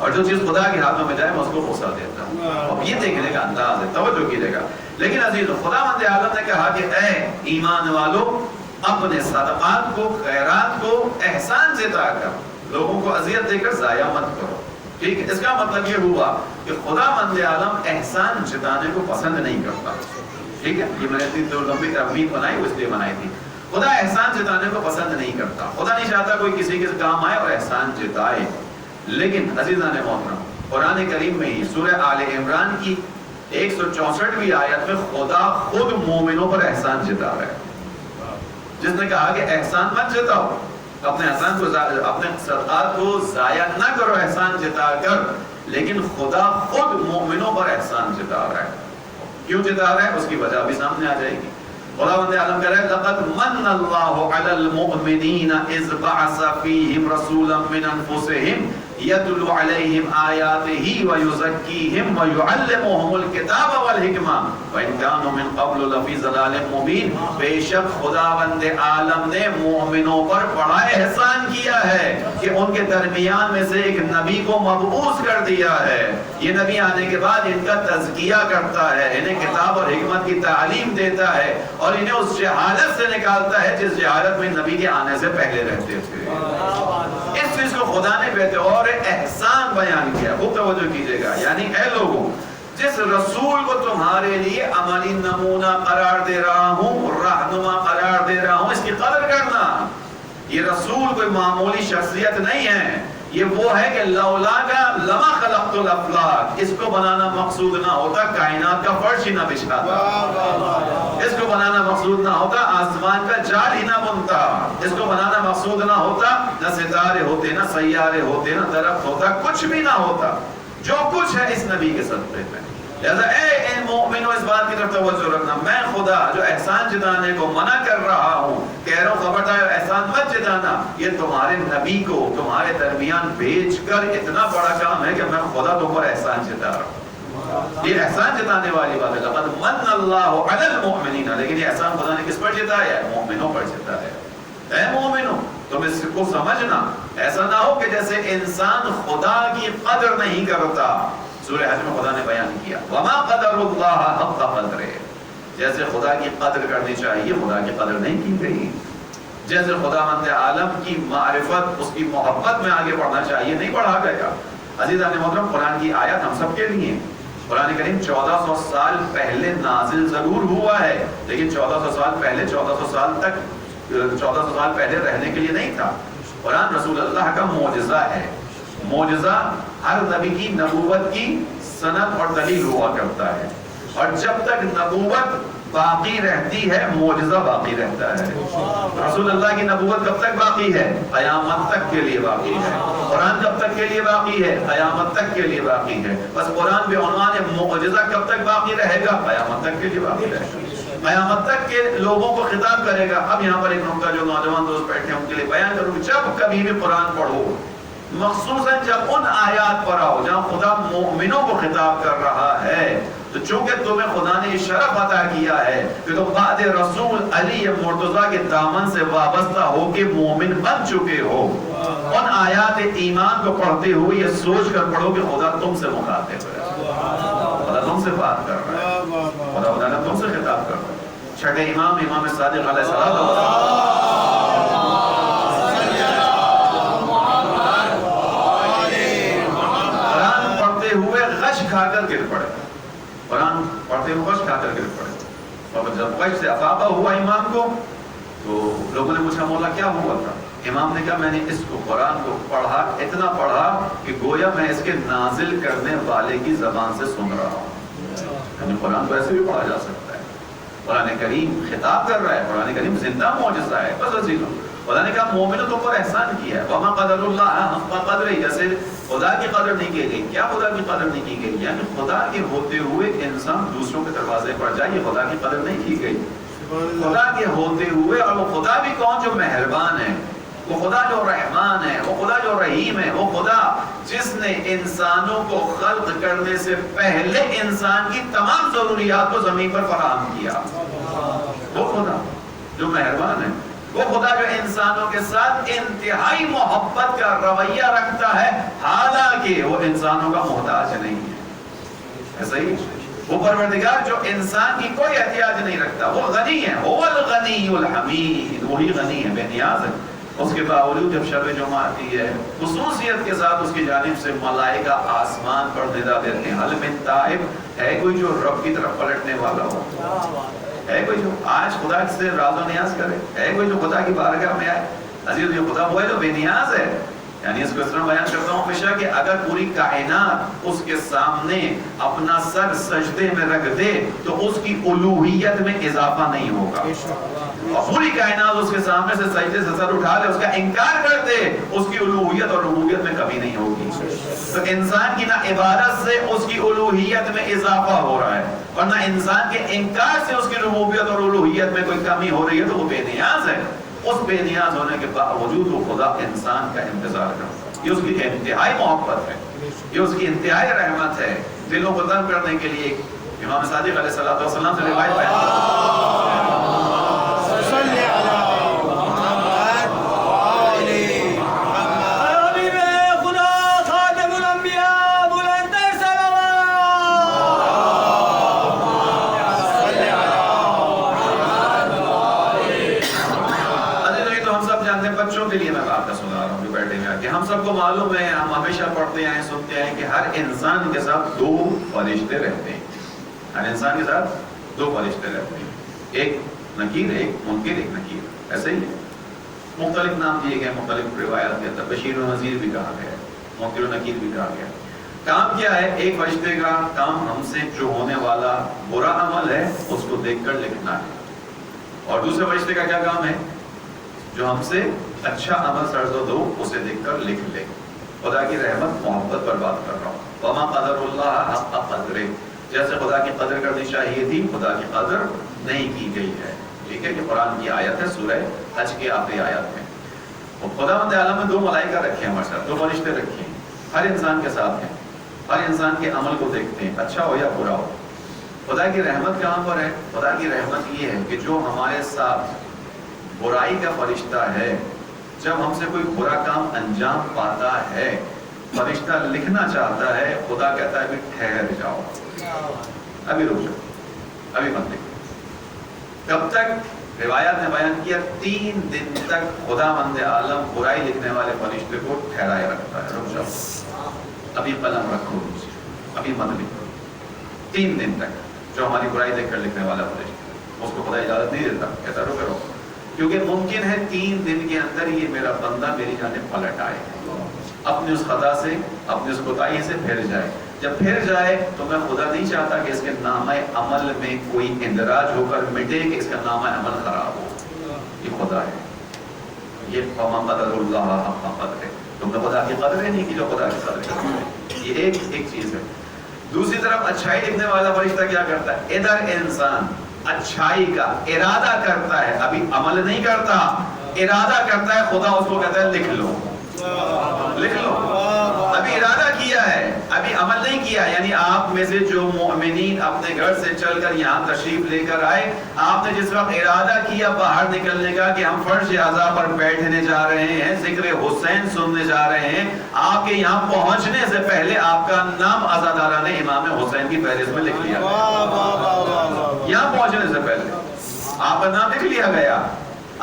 اور جو چیز خدا کے ہاتھوں میں جائے میں اس کو بوسہ دیتا ہوں. اب یہ دیکھنے کا انداز ہے، توجہ کیجیے گا. لیکن عزیز خداوند عالم نے کہا کہ اے ایمان والو، اپنے صدقات کو، خیرات کو احسان جتا کر، لوگوں کو اذیت دے کر ضائع مت کرو. ٹھیک ہے، اس کا مطلب یہ ہوا کہ خداوند عالم احسان جتانے کو پسند نہیں کرتا. ٹھیک ہے، یہ میں نے جو لمبی تربیت بنائی اس لیے بنائی تھی. خدا احسان جتانے کو پسند نہیں کرتا. خدا نہیں چاہتا کوئی کسی کے کام آئے اور احسان جتائے. لیکن عزیزان محترم، قرآن کریم میں ہی سورہ آل عمران کی 164ویں آیت میں خدا خود مومنوں پر احسان جتا رہا ہے، جس نے کہا کہ احسان مت جتاؤ، اپنے احسان کو، اپنے صدقات کو ضائع نہ کرو احسان جتا کر. لیکن خدا خود مومنوں پر احسان جتا رہا ہے. کیوں جتا رہا ہے؟ اس کی وجہ بھی سامنے آ جائے گی. خداوند عالم کہہ رہا ہے لقد من اللہ علی المؤمنین اذ بعث فیہم رسولا من انفسہم یتلو علیہم آیاتہ ویزکیہم ویعلمہم الکتاب والحکمہ وان کانوا من قبل لفی ضلال مبین. بے شک خداوند عالم نے مومنوں پر بڑا احسان کیا ہے کہ ان کے درمیان میں سے ایک نبی کو مبعوث کر دیا ہے. یہ نبی آنے کے بعد ان کا تزکیہ کرتا ہے، انہیں کتاب اور حکمت کی تعلیم دیتا ہے، اور انہیں اس جہالت سے نکالتا ہے جس جہالت میں نبی کے آنے سے پہلے رہتے تھے. اس چیز کو خدا نے بہتے اور احسان بیان کیا. خوب توجہ کیجئے گا. یعنی اے لوگوں، جس رسول کو تمہارے لیے عملی نمونہ قرار دے رہا ہوں، رہنما قرار دے رہا ہوں، اس کی قدر کرنا. یہ رسول کوئی معمولی شخصیت نہیں ہے. یہ وہ ہے کہ لولا کا لما خلقت الافلاک، اس کو بنانا مقصود نہ ہوتا کائنات کا فرش ہی نہ بچھاتا، اس کو بنانا مقصود نہ ہوتا آسمان کا جال ہی نہ بنتا، اس کو بنانا مقصود نہ ہوتا نہ ستارے ہوتے، نہ سیارے ہوتے، نہ درخت ہوتا، کچھ بھی نہ ہوتا. جو کچھ ہے اس نبی کے صدقے میں. لہذا اے مومنوں اس بات کی طرف توجہ رکھنا، میں خدا جو احسان جتانے کو منع کر رہا ہوں، کہہ رہا ہوں خبردار احسان مت جتانا. یہ تمہارے نبی کو تمہارے درمیان بھیج کر اتنا بڑا کام ہے کہ میں خدا تم پر احسان جتا رہا ہوں. یہ احسان جتانے والی بات ہے. لقد من اللہ علی المؤمنین، لیکن یہ احسان خدا نے کس پر جتایا ہے؟ مومنوں پر جتایا ہے. اے مومنوں، تم اس کو سمجھنا، ایسا نہ ہو کہ جیسے انسان خدا کی قدر نہیں کرتا. سورہ حج میں خدا نے بیان کیا وما قدر اللہ حق قدرہ، جیسے خدا کی قدر کرنی چاہیے خدا کی قدر نہیں کی گئی. جیسے خداوند عالم کی معرفت، اس کی محبت میں آگے بڑھنا چاہیے، نہیں بڑھا گیا. عزیزان محترم، قرآن کی آیت ہم سب کے لیے. قرآن کریم 1400 سال پہلے نازل ضرور ہوا ہے، لیکن 1400 سال پہلے 1400 سال تک 1400 سال پہلے رہنے کے لیے نہیں تھا. قرآن رسول اللہ کا معجزہ ہے. معجزہ ہر نبی کی نبوت کی سند اور دلیل ہوا کرتا ہے، اور جب تک نبوت باقی رہتی ہے معجزہ باقی رہتا ہے. رسول اللہ کی نبوت کب تک باقی ہے؟ قیامت تک کے لیے باقی ہے. قرآن کب تک کے لیے باقی ہے؟ قیامت تک کے لیے باقی ہے. بس قرآن بے عنوان معجزہ کب تک باقی رہے گا؟ قیامت تک کے لیے باقی رہے گا. قیامت تک کے لوگوں کو خطاب کرے گا. اب یہاں پر ایک نقطہ جو نوجوان دوست بیٹھے ہیں ان کے لیے بیان کروں، جب کبھی بھی قرآن پڑھو، مخصوصاً جب ان آیات پر آؤ جہاں خدا مومنوں کو خطاب کر رہا ہے، تو چونکہ تمہیں خدا نے یہ شرف عطا کیا ہے کہ تم بعد رسول علی مرتضیٰ کے دامن سے وابستہ ہو کے مومن بن چکے ہو، ان آیات ایمان کو پڑھتے ہوئے یہ سوچ کر پڑھو کہ خدا تم سے مخاطب ہے، خدا تم سے بات کر رہا ہے، خدا تم سے خطاب کر رہا ہے. چھٹے امام امام صادق علیہ السلام ہوئے غش کھا کر گر پڑے. قرآن پڑھتے ہوئے غش کھا کر گر پڑے. اور جب غش سے افاقہ ہوا امام کو تو لوگوں نے پوچھا مولا کیا ہوا تھا؟ امام نے کہا میں نے اس کو قرآن کو پڑھا، اتنا پڑھا کہ گویا میں اس کے نازل کرنے والے کی زبان سے سن رہا ہوں. یعنی قرآن کو ایسے بھی پڑھا جا سکتا ہے. قرآن کریم خطاب کر رہا ہے، قرآن کریم زندہ معجزہ ہے. بس عزیزوں، خدا نے کہا مومنوں تم پر احسان کیا ہے. وما قدر اللہ حق قدرہ، جیسے خدا کی قدر نہیں کی گئی. کیا خدا کی قدر نہیں کی گئی؟ یعنی خدا کے ہوتے ہوئے انسان دوسروں کے دروازے پر جائے، یہ خدا کی قدر نہیں کی گئی. خدا کے ہوتے ہوئے، اور وہ خدا بھی کون؟ جو مہربان ہے، وہ خدا جو رحمان ہے، وہ خدا جو رحیم ہے، وہ خدا جس نے انسانوں کو خلق کرنے سے پہلے انسان کی تمام ضروریات کو زمین پر فراہم کیا، وہ خدا جو مہربان ہے، وہ خدا جو انسانوں کے ساتھ انتہائی محبت کا رویہ رکھتا ہے، حالانکہ وہ انسانوں کا محتاج نہیں ہے. ایسا ہی وہ پروردگار جو انسان کی کوئی احتیاج نہیں رکھتا، وہ غنی ہے، هو الغنی الحمید، وہی غنی ہے، بے نیاز ہے. اس کے باوجود جب شب جمعہ آتی ہے، خصوصیت کے ساتھ اس کی جانب سے ملائکہ آسمان پر ندا دیتے ہیں، حل من تائب، ہے کوئی جو رب کی طرف پلٹنے والا ہو؟ ہے کوئی جو آج خدا سے راز و نیاز کرے؟ ہے کوئی جو خدا کی بارگاہ میں آئے؟ عزیز، یہ خدا وہ ہے جو بے نیاز ہے. یعنی اس کو اس طرح بیان کرتا ہوں ہمیشہ کہ اگر پوری کائنات اس کے سامنے اپنا سر سجدے میں رکھ دے تو اس کی الوہیت میں اضافہ نہیں ہوگا، اور پوری کائنات اس کے سامنے سے سجدے سے سر اٹھا لے، اس کا انکار کر دے، اس کی الوہیت اور ربوبیت میں کمی نہیں ہوگی. تو انسان کی نہ عبادت سے اس کی الوہیت میں اضافہ ہو رہا ہے، اور نہ انسان کے انکار سے اس کی ربوبیت اور الوہیت میں کوئی کمی ہو رہی ہے، تو وہ بے نیاز ہے. اس بے نیاز ہونے کے باوجود وہ خدا انسان کا انتظار کرتا ہے. یہ اس کی انتہائی محبت ہے، یہ اس کی انتہائی رحمت ہے. دلوں کو تنگ کرنے کے لیے امام صادق علیہ السلام سے روایت بیان بچوں کے لیے میں بات کا سنا رہا ہوں جو بیٹھے ہیں کہ ہم سب کو معلوم ہے، ہم ہمیشہ پڑھتے ہیں سنتے ہیں کہ ہر انسان کے ساتھ دو فرشتے رہتے ہیں. ہر انسان کے ساتھ دو فرشتے رہتے ہیں، ایک نکیر، ایک منکر، ایک نکیر. ایسے ہی مختلف نام دیے گئے، مختلف روایات کے اندر بشیر و نذیر بھی کہا گیا، منکر و نکیر بھی کہا گیا. کام کیا ہے؟ ایک فرشتے کا کام ہم سے جو ہونے والا برا عمل ہے اس کو دیکھ کر لکھنا ہے، اور دوسرے فرشتے کا کیا کام ہے؟ جو ہم سے اچھا عمل سرزد ہو اسے دیکھ کر لکھ لے. خدا کی رحمت محبت پر بات کر رہا ہوں. وما قدر اللہ حق قدرہ، جیسے خدا کی قدر کرنی چاہیے تھی خدا کی قدر نہیں کی گئی ہے. ٹھیک ہے، یہ قرآن کی آیت ہے، سورہ حج کی آخری آیت میں. خدا مند عالم میں دو ملائکہ رکھے ہیں ہمارے ساتھ، دو فرشتے رکھے ہیں، ہر انسان کے ساتھ ہیں، ہر انسان کے عمل کو دیکھتے ہیں، اچھا ہو یا برا ہو. خدا کی رحمت کہاں پر ہے؟ خدا کی رحمت یہ ہے کہ جو ہمارے ساتھ برائی کا فرشتہ ہے، جب ہم سے کوئی برا کام انجام پاتا ہے، فرشتہ لکھنا چاہتا ہے، خدا کہتا ہے کہ ٹھہر جاؤ، ابھی رک جاؤ، ابھی مت لکھو. کب تک؟ روایات نے بیان کیا 3 دن تک خدا مند عالم برائی لکھنے والے فرشتے کو ٹھہرائے رکھتا ہے. رک جاؤ، ابھی قلم رکھو، ابھی مت لکھو. 3 دن تک جو ہماری برائی دیکھ کر لکھنے والا فرشتہ، اس کو خدا اجازت نہیں دیتا، کہتا رکو رکو، کیونکہ ممکن ہے 3 دن کے اندر یہ میرا بندہ میری جانب پلٹ آئے، اپنی اس خطا سے، اپنی اس کوتاہی سے پھر جائے. جب پھر جائے تو میں خدا نہیں چاہتا کہ اس کے نامہ عمل میں کوئی اندراج ہو کر مٹے، کہ اس کا نامہ عمل خراب ہو. یہ خدا ہے، یہ وما قدر اللہ حق قدرہ ہے. تم نے خدا کی قدر نہیں کی جو خدا کی قدر ہے. یہ ایک چیز ہے. دوسری طرف اچھائی لکھنے والا فرشتہ کیا کرتا ہے؟ ادھر انسان اچھائی کا ارادہ کرتا ہے، ابھی عمل نہیں کرتا، ارادہ کرتا ہے، خدا اس کو کہتا ہے لکھ لو، لکھ لو. ابھی ارادہ کیا ہے، ابھی عمل نہیں کیا. یعنی آپ میں سے جو مومنین اپنے گھر سے چل کر یہاں تشریف لے کر آئے، آپ نے جس وقت ارادہ کیا باہر نکلنے کا کہ ہم فرش اعضاء پر بیٹھنے جا رہے ہیں، ذکر حسین سننے جا رہے ہیں، آپ کے یہاں پہنچنے سے پہلے آپ کا نام عزادارہ نے امام حسین کی فہرست میں لکھ لیا. یہاں پہنچنے سے پہلے آپ کا نام لکھ لیا گیا،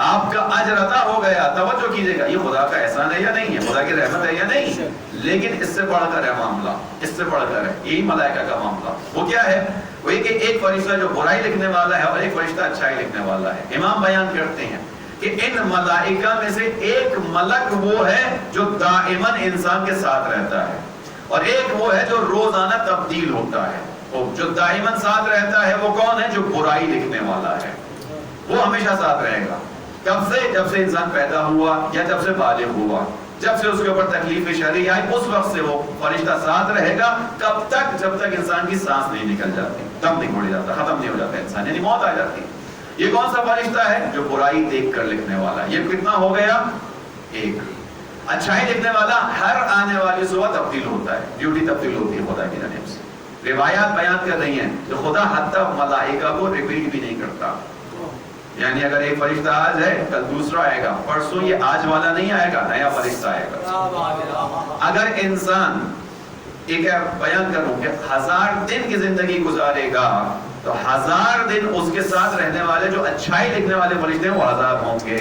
آپ کا اجر عطا ہو گیا. توجہ کیجئے گا، یہ خدا کا احسان ہے یا نہیں ہے؟ خدا کی رحمت ہے یا نہیں؟ لیکن اس سے بڑھ کر ہے معاملہ، اس سے بڑھ کر ہے یہی ملائکہ کا معاملہ. وہ کیا ہے؟ وہ ایک فرشتہ جو برائی لکھنے والا ہے اور ایک فرشتہ اچھائی لکھنے والا ہے. امام بیان کرتے ہیں کہ ان ملائکہ میں سے ایک ملک وہ ہے جو دائماً انسان کے ساتھ رہتا ہے، اور ایک وہ ہے جو روزانہ تبدیل ہوتا ہے. جو دائماً ساتھ رہتا ہے وہ کون ہے؟ جو برائی لکھنے والا ہے. وہ ہمیشہ ساتھ رہے گا. کب سے؟ جب سے انسان پیدا ہوا یا جب سے بالغ ہوا، جب سے اس کے اوپر تکلیف شرعی آئی، اس وقت سے وہ فرشتہ ساتھ رہے گا. کب تک؟ جب تک انسان کی سانس نہیں نکل جاتی، دم نہیں چھوڑ جاتا، ختم نہیں ہو جاتا انسان، یعنی موت آ جاتی. یہ کون سا فرشتہ ہے؟ جو برائی دیکھ کر لکھنے والا. یہ کتنا ہو گیا؟ ایک. اچھائی لکھنے والا ہر آنے والی صبح تبدیل ہوتا ہے، ڈیوٹی تبدیل ہوتی ہے خدا کی جانب سے. روایات بیان کر رہی ہیں کہ خدا حتی ملائکہ کو ریپیٹ بھی نہیں کرتا. یعنی اگر ایک فرشتہ آج ہے کل دوسرا آئے گا، پرسوں یہ آج والا نہیں آئے گا، نیا فرشتہ آئے گا. اگر انسان ایک بیان کروں کہ 1000 دن کی زندگی گزارے گا تو 1000 دن اس کے ساتھ رہنے والے جو اچھائی لکھنے والے فرشتے ہیں وہ 1000 ہوں گے.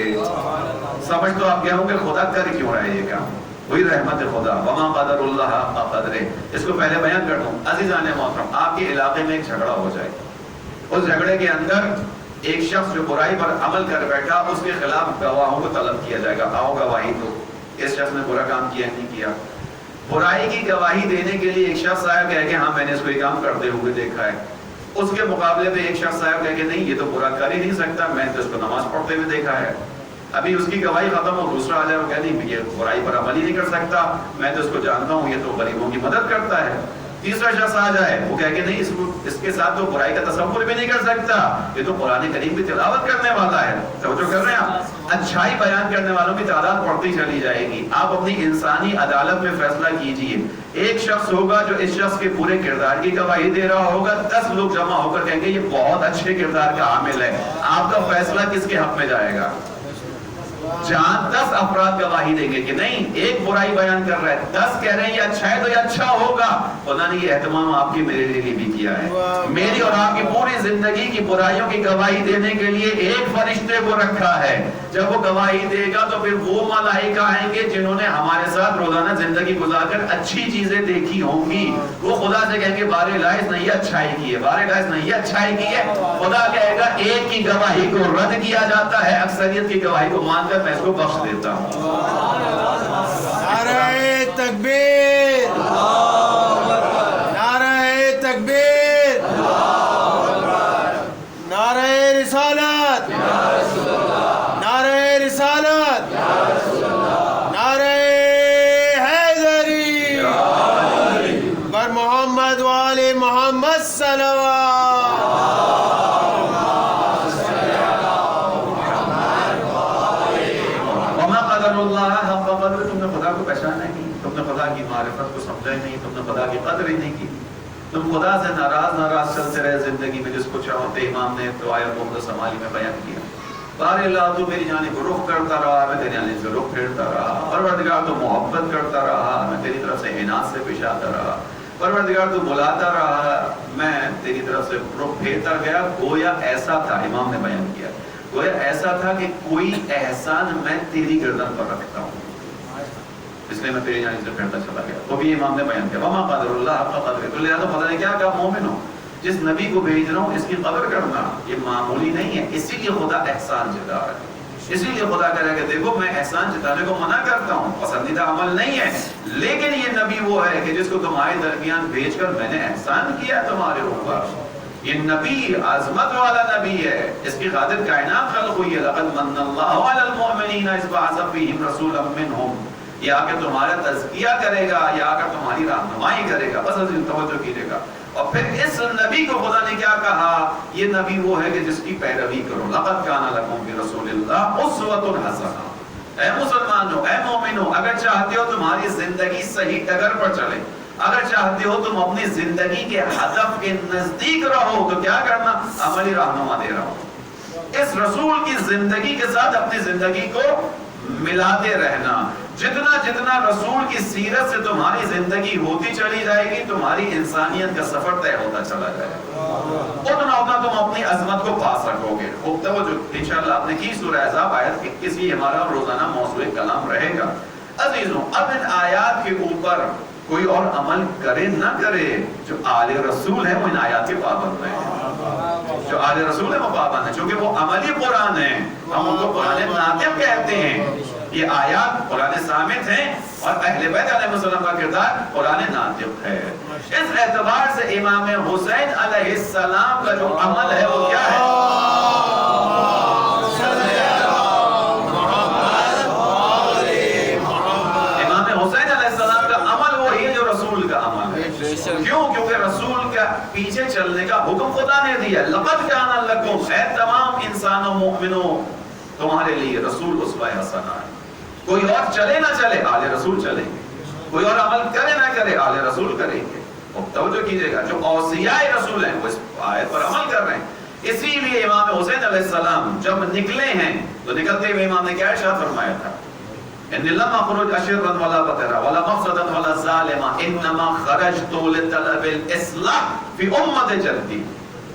سمجھ تو آپ کیا ہوں گے خدا کر کیوں رہا ہے یہ کام؟ وہی رحمت خدا. وما قدر اللہ حق قدرہ. اس کو پہلے بیان کر دوں. عزیزان محترم، آپ کے علاقے میں ایک جھگڑا ہو جائے، اس جھگڑے کے اندر ایک شخص جو برائی پر عمل کر بیٹھا، اس کے خلاف گواہوں کو طلب کیا جائے گا. آؤ گواہی دو. اس شخص نے برا کام کیا نہیں کیا. برائی کی گواہی دینے کے لیے ایک شخص آیا کہے کہ ہاں میں نے اس کو یہ کام کرتے ہوئے دیکھا ہے. اس کے مقابلے میں ایک شخص آیا کہے کہ نہیں یہ تو برا کر ہی نہیں سکتا، میں نے تو اس کو نماز پڑھتے ہوئے دیکھا ہے. ابھی اس کی گواہی ختم ہو، دوسرا آ جائے وہ کہہ نہیں یہ برائی پر عمل ہی نہیں کر سکتا، میں تو اس کو جانتا ہوں یہ تو غریبوں کی مدد کرتا ہے. تیسرا شخص آ جائے وہ کہے کہ نہیں اس کے ساتھ تو برائی کا تصور بھی نہیں کر سکتا، یہ تو قرآن کریم کی تلاوت کرنے والا ہے. توجہ کر رہے ہیں آپ؟ اچھائی بیان کرنے والوں کی تعداد بڑھتی چلی جائے گی. آپ اپنی انسانی عدالت میں فیصلہ کیجئے. ایک شخص ہوگا جو اس شخص کے پورے کردار کی گواہی دے رہا ہوگا، 10 لوگ جمع ہو کر کہیں گے یہ بہت اچھے کردار کا حامل ہے. آپ کا فیصلہ کس کے حق میں جائے گا؟ جہاں 10 افراد گواہی دیں گے کہ نہیں ایک برائی بیان کر رہا ہے، 10 کہہ رہے ہیں یہ اچھا ہے تو یہ اچھا ہوگا. خدا نے یہ اہتمام آپ کی میرے لیے بھی کیا ہے. میری اور آپ کی پوری زندگی کی برائیوں کی گواہی دینے کے لیے ایک فرشتے کو رکھا ہے. جب وہ گواہی دے گا تو پھر وہ ملائکہ آئیں گے جنہوں نے ہمارے ساتھ روزانہ زندگی گزار کر اچھی چیزیں دیکھی ہوں گی. وہ خدا سے کہیں گے بارے لاحظ نہیں اچھائی کی ہے، بارے لاحظ نہیں اچھائی کی ہے. خدا کہے گا ایک کی گواہی کو رد کیا جاتا ہے، اکثریت کی گواہی کو مان کر میں اس کو بخش دیتا ہوں. نعرہ تکبیر، نعرہ تکبیر، نعرہ رسالت، نعرہ رسالت، نعرہ حیدری بر محمد وآل محمد صلوات. اللہ حق قدر. تم نے خدا کو پہچانا نہیں، تم نے خدا کی معرفت کو سمجھا نہیں، تم نے خدا کی قدر ہی نہیں کی. تم خدا سے ناراض چلتے رہے زندگی میں. جس کو چاہتے امام نے تو آیت محمد سمالی میں بیان کیا. بارے اللہ تو میری جانب رخ کرتا رہا، میں تیری جانب سے رخ پھیرتا رہا. پروردگار تو محبت کرتا رہا، میں تیری طرف سے عنایت سے پیش آتا رہا. پروردگار تو بلاتا رہا، میں تیری طرف سے رخ پھیرتا گیا. گویا ایسا تھا، امام نے بیان کیا، گویا ایسا تھا کہ کوئی احسان میں تیری گردن پر رکھتا ہوں، اس لیے میں تیری جانب سے پھیرتا چلا گیا. وہ بھی امام نے بیان کیا. وما قدر اللہ حق قدرہ. تو لہذا خدا نے کیا کہا؟ مومن ہو، جس نبی کو بھیج رہا ہوں اس کی قدر کرنا یہ معمولی نہیں ہے. اسی لیے خدا احسان جتا ہے. اسی لیے خدا کہہ رہا ہے کہ دیکھو میں احسان جتانے کو منع کرتا ہوں، پسندیدہ عمل نہیں ہے، لیکن یہ نبی وہ ہے کہ جس کو تمہارے درمیان بھیج کر میں نے احسان کیا تمہارے اوپر. یہ نبی عظمت والا نبی ہے، اس کی خاطر کائنات خلق ہوئی ہے. لقد من اللہ علی المؤمنین اذ بعث فیہم رسولا منہم. یہ آ کے تمہارا تزکیہ کرے گا، یہ آ کر تمہاری رہنمائی کرے گا. بس توجہ کیجیے گا. اور پھر اس نبی کو خدا نے کیا کہا؟ یہ نبی وہ ہے کہ جس کی پیروی کرو. لقد کان لکم فی رسول اللہ اسوۃ حسنہ. اے مسلمانوں، اے مومنوں، اگر چاہتے ہو تمہاری زندگی صحیح ڈگر پر چلے، اگر چاہتے ہو تم اپنی زندگی کے ہدف کے نزدیک رہو، تو کیا کرنا؟ عملی رہنما دے رہا ہوں. اس رسول کی زندگی کے ساتھ اپنی زندگی کو ملاتے رہنا. جتنا جتنا رسول کی سیرت سے تمہاری زندگی ہوتی چلی جائے گی، تمہاری انسانیت کا سفر طے ہوتا چلا جائے گا. اتنا اتنا تم اپنی عظمت کو پا سکو گے. خوب توجہ انشاءاللہ آپ نے کی. سورہ احزاب آیت 21 ہی ہمارا روزانہ موضوع کلام رہے گا. عزیزوں، اب ان آیات کے اوپر کوئی اور عمل کرے نہ کرے، جو آل رسول ہے وہ ان آیات کے پابند ہیں. جو آل رسول ہے وہ پابند ہیں، چونکہ وہ عملی قرآن ہیں. ہم ان کو قرآن ناطق کہتے ہیں. یہ آیات قرآن ثابت ہیں اور اہل بیت علیہ السلام کا کردار قرآن ناطق ہے. اس اعتبار سے امام حسین علیہ السلام کا جو عمل ہے وہ کیا ہے؟ امام حسین علیہ السلام کا عمل وہی ہے جو رسول کا عمل ہے. کیوں؟ کیونکہ رسول کا پیچھے چلنے کا حکم خدا نے دیا. لقد کان لکم، اے تمام انسانوں مومنوں تمہارے لیے رسول اسوہ حسنہ ہے. کوئی اور چلے نہ چلے، آل رسول چلیں گے. کوئی اور عمل کرے نہ کرے، آل رسول کریں گے. اور توجہ کیجئے گا، جو اوصیاء رسول ہیں وہ اس آیت پر عمل کر رہے ہیں. اسی لیے امام حسین علیہ السلام جب نکلے ہیں تو نکلتے ہوئے امام نے کیا ارشاد فرمایا تھا؟ ان لم اخرج اشرا ولا بطرا ولا مقصدا ولا ظالما انما خرجت لطلب الاصلاح فی امت جدی.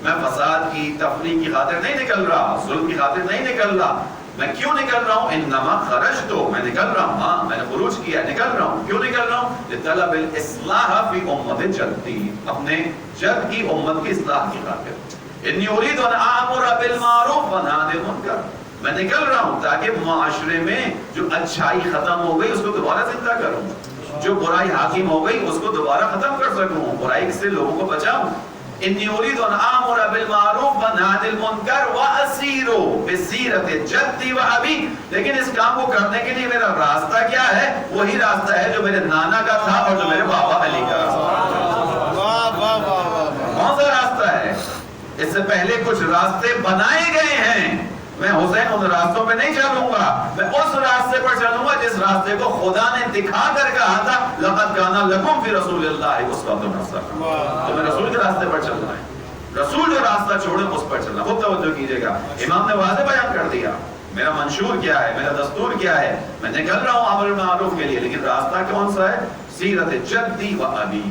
میں فساد کی تفریق کی خاطر نہیں نکل رہا، ظلم کی خاطر نہیں نکل رہا. میں کیوں نکل رہا ہوں؟ انما خرجت، میں نکل رہا ہوں، ہاں میں نے خروج کیا، نکل رہا ہوں. کیوں نکل رہا ہوں؟ لطلب الاصلاح فی امت جدی، اپنے جد کی امت کی اصلاح کی خاطر. انی اريد ان اامر بالمعروف وانهى عن المنکر، میں نکل رہا ہوں تاکہ معاشرے میں جو اچھائی ختم ہو گئی اس کو دوبارہ زندہ کروں، جو برائی حاکم ہو گئی اس کو دوبارہ ختم کر سکوں، برائی سے لوگوں کو بچاؤں. انی اريد ان اامر بالمعروف وانهى عن المنکر واسیر بسیرۃ جدی وابی. لیکن اس کام کو کرنے کے لیے میرا راستہ کیا ہے؟ وہی راستہ ہے جو میرے نانا کا تھا اور جو میرے بابا علی کا تھا. واہ واہ واہ واہ. کون سا راستہ ہے؟ اس سے پہلے کچھ راستے بنائے گئے ہیں. میں حسین ان راستوں پہ نہیں چلوں گا، میں اس راستے پر چلوں گا جس راستے کو خدا نے دکھا کر کہا تھا لقد کان لکم فی رسول اللہ اسوۃ حسنہ. تو میں رسول کے راستے پر چلنا ہے، رسول جو راستہ چھوڑے اس پر چلنا. خوب توجہ کیجیے گا، امام نے واضح بیان کر دیا میرا منشور کیا ہے، میرا دستور کیا ہے. میں نکل رہا ہوں امر معروف کے لیے، لیکن راستہ کون سا ہے؟ سیرت جدی و ابی،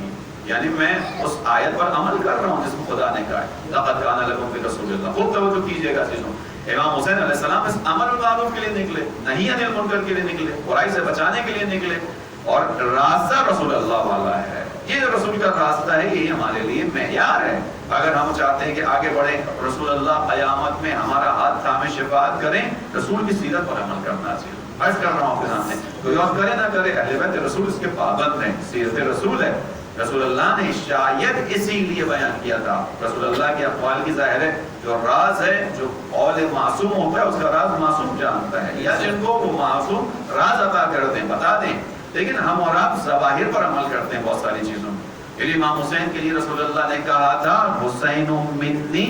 یعنی میں اس آیت پر عمل کر رہا ہوں جس کو خدا نے کہا ہے لقد کان لکم فی رسول اللہ. خوب توجہ کیجیے گا چیزوں. امام حسین علیہ السلام اس امر بالمعروف کے لیے نکلے، نہی عن المنکر کے لیے نکلے، برائی سے بچانے کے لیے نکلے. اور راستہ رسول اللہ والا ہے. یہ جو رسول کا راستہ ہے یہی ہمارے لیے معیار ہے. اگر ہم چاہتے ہیں کہ آگے بڑھیں، رسول اللہ قیامت میں ہمارا ہاتھ تھامے شفاعت کریں، رسول کی سیرت پر عمل کرنا چاہیے. عرض کر رہا ہوں آپ کے سامنے، کوئی اور کرے نہ کرے، اہل بیت رسول اس کے پابند ہیں. سیرت رسول ہے. رسول اللہ نے شاید اسی لیے بیان کیا تھا. رسول اللہ کے اقوال کی ظاہر ہے جو راز ہے، جو قول معصوم ہوتا ہے اس کا راز معصوم جانتا ہے، یا جن کو وہ معصوم راز عطا کر دیں، بتا دیں. لیکن ہم اور آپ ظواہر پر عمل کرتے ہیں بہت ساری چیزوں میں. امام حسین کے لیے رسول اللہ نے کہا تھا حسین منی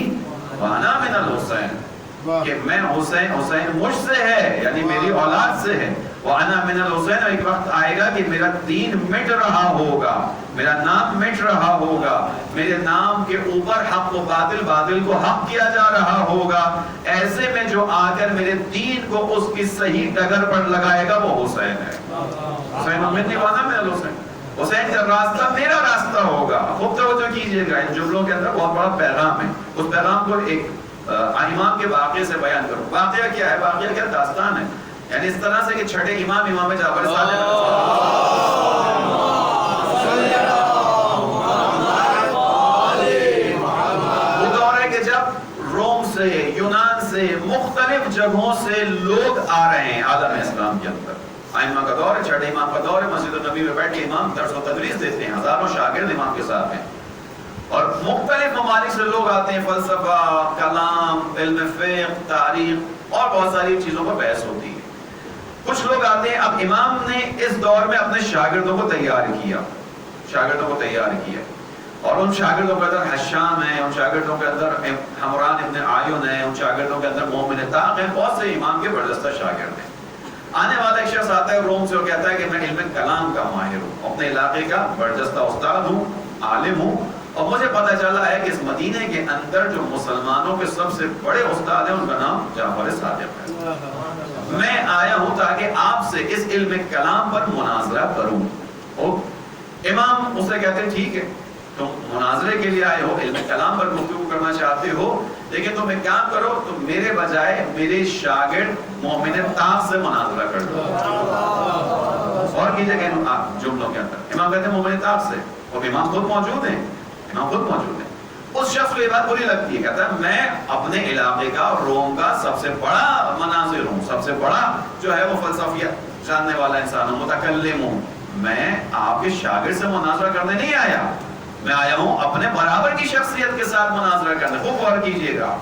وانا من الحسین، کہ میں حسین، حسین مجھ سے ہے یعنی میری اولاد سے ہے. وانا من الحسین، ایک وقت آئے گا کہ میرا دین مٹ رہا ہوگا، میرا نام مٹ رہا ہوگا، میرے نام کے اوپر حق و باطل، باطل کو حق کیا جا رہا ہوگا. ایسے میں جو آ کر میرے دین کو اس کی صحیح ڈگر پر لگائے گا وہ حسین ہے. حسین منی وانا من الحسین، حسین کا راستہ میرا راستہ ہوگا. خوب توجہ کیجیے گا، ان جملوں کے اندر بہت بڑا پیغام ہے. اس پیغام کو ایک امام کے واقعے سے بیان کروں. واقعہ کیا ہے؟ واقعہ کیا؟ داستان ہے. یعنی اس طرح سے کہ چھٹے امام امام جعفر صادق وہ دور ہے کہ جب روم سے، یونان سے، مختلف جگہوں سے لوگ آ رہے ہیں عالم اسلام کے اندر. ائمہ کا دور ہے، چھٹے امام کا دور ہے. مسجد النبی میں بیٹھ کے امام درس و تدریس دیتے ہیں، ہزاروں شاگرد امام کے ساتھ ہیں. اور مختلف ممالک سے لوگ آتے ہیں، فلسفہ، کلام، علم فقہ، تاریخ اور بہت ساری چیزوں پر بحث ہوتی ہے. کچھ لوگ آتے ہیں. اب امام نے اس دور میں اپنے شاگردوں کو تیار کیا، اور ان شاگردوں کے اندر حشام ہیں، ان شاگردوں کے اندر حمران ابن عیون ہیں، ان شاگردوں کے اندر مومن طاق ہیں. بہت سے امام کے برجستہ شاگرد ہیں. آنے والا ایک شخص آتا ہے روم سے، اور کہتا ہے کہ میں علم کلام کا ماہر ہوں، اپنے علاقے کا برجستہ استاد ہوں، عالم ہوں، اور مجھے پتہ چلا ہے کہ اس مدینے کے اندر جو مسلمانوں کے سب سے بڑے استاد ہیں ان کا نام جعفر صادق ہے. میں آیا ہوں تاکہ آپ سے اس علم کلام پر مناظرہ کروں. امام اسے کہتے ہیں ٹھیک ہے، تم مناظرے کے لیے آئے ہو، علم کلام پر گفتگو کرنا چاہتے ہو، لیکن تم ایک کام کرو، تم میرے بجائے میرے شاگرد مومن طاق سے مناظرہ کر دو. اور کیجئے کہ جملوں کے اندر امام کہتے ہیں مومن طاق سے، اور امام خود موجود ہیں. اس شخص کو یہ بات بری لگتی ہے، کہتا ہے میں اپنے علاقے کا، روم کا سب سے بڑا مناظر ہوں، سب سے بڑا جو ہے وہ فلسفیات جاننے والا انسان ہوں، متکلم ہوں. میں آپ کے شاگرد سے مناظرہ کرنے نہیں آیا، میں آیا ہوں اپنے برابر کی شخصیت کے ساتھ مناظرہ کرنے. خوب غور کیجیے گا،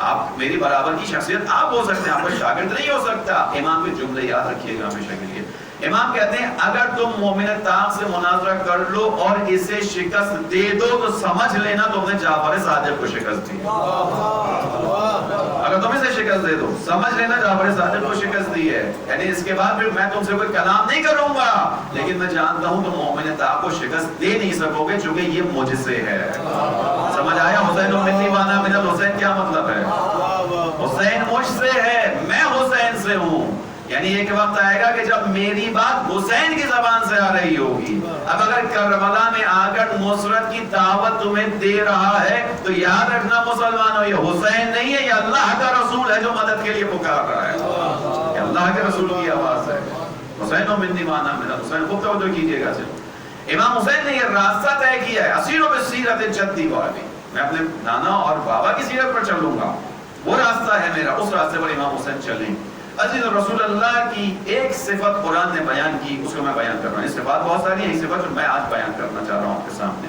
آپ میری برابر کی شخصیت آپ ہو سکتے ہیں، آپ کا شاگرد نہیں ہو سکتا. امام کے جملے یاد رکھیے گا ہمیشہ کے لیے. امام کہتے ہیں اگر تم مومن طاق سے مناظرہ کر لو اور اسے شکست دے دو تو سمجھ لینا تم نے جعفر صادق کو شکست دی. اگر تم اسے شکست دے دو سمجھ لینا جعفر صادق کو شکست دی ہے. یعنی اس کے بعد پھر میں تم سے کوئی کلام نہیں کروں گا، لیکن میں جانتا ہوں تم مومن طاق کو شکست دے نہیں سکو گے چونکہ یہ مجھ سے ہے. سمجھ آیا؟ حسین منی وانا من الحسین کیا مطلب ہے؟ حسین مجھ سے ہے، میں حسین سے ہوں. یعنی ایک وقت آئے گا کہ جب میری بات حسین کی زبان سے آ رہی ہوگی. اب اگر کربلا میں آ کر نصرت کی دعوت تمہیں دے رہا ہے تو یاد رکھنا مسلمانوں، یہ حسین نہیں ہے، یہ اللہ کا رسول ہے جو مدد کے لیے پکار رہا ہے. یہ اللہ کے رسول کی آواز ہے. حسین و منی مانا میرا حسین. خوب توجہ کیجیے گا. امام حسین نے یہ راستہ طے کیا ہے، اسیرو بسیرت جدی والی، میں اپنے نانا اور بابا کی سیرت پر چلوں گا، وہ راستہ ہے میرا، اس راستے پر امام حسین چلیں. عزیز رسول اللہ کی ایک صفت قرآن نے بیان کی، اس کو میں بیان کر رہا ہوں. اس صفات بہت ساری ہیں، یہ صفت جو میں آج بیان کرنا چاہ رہا ہوں آپ کے سامنے،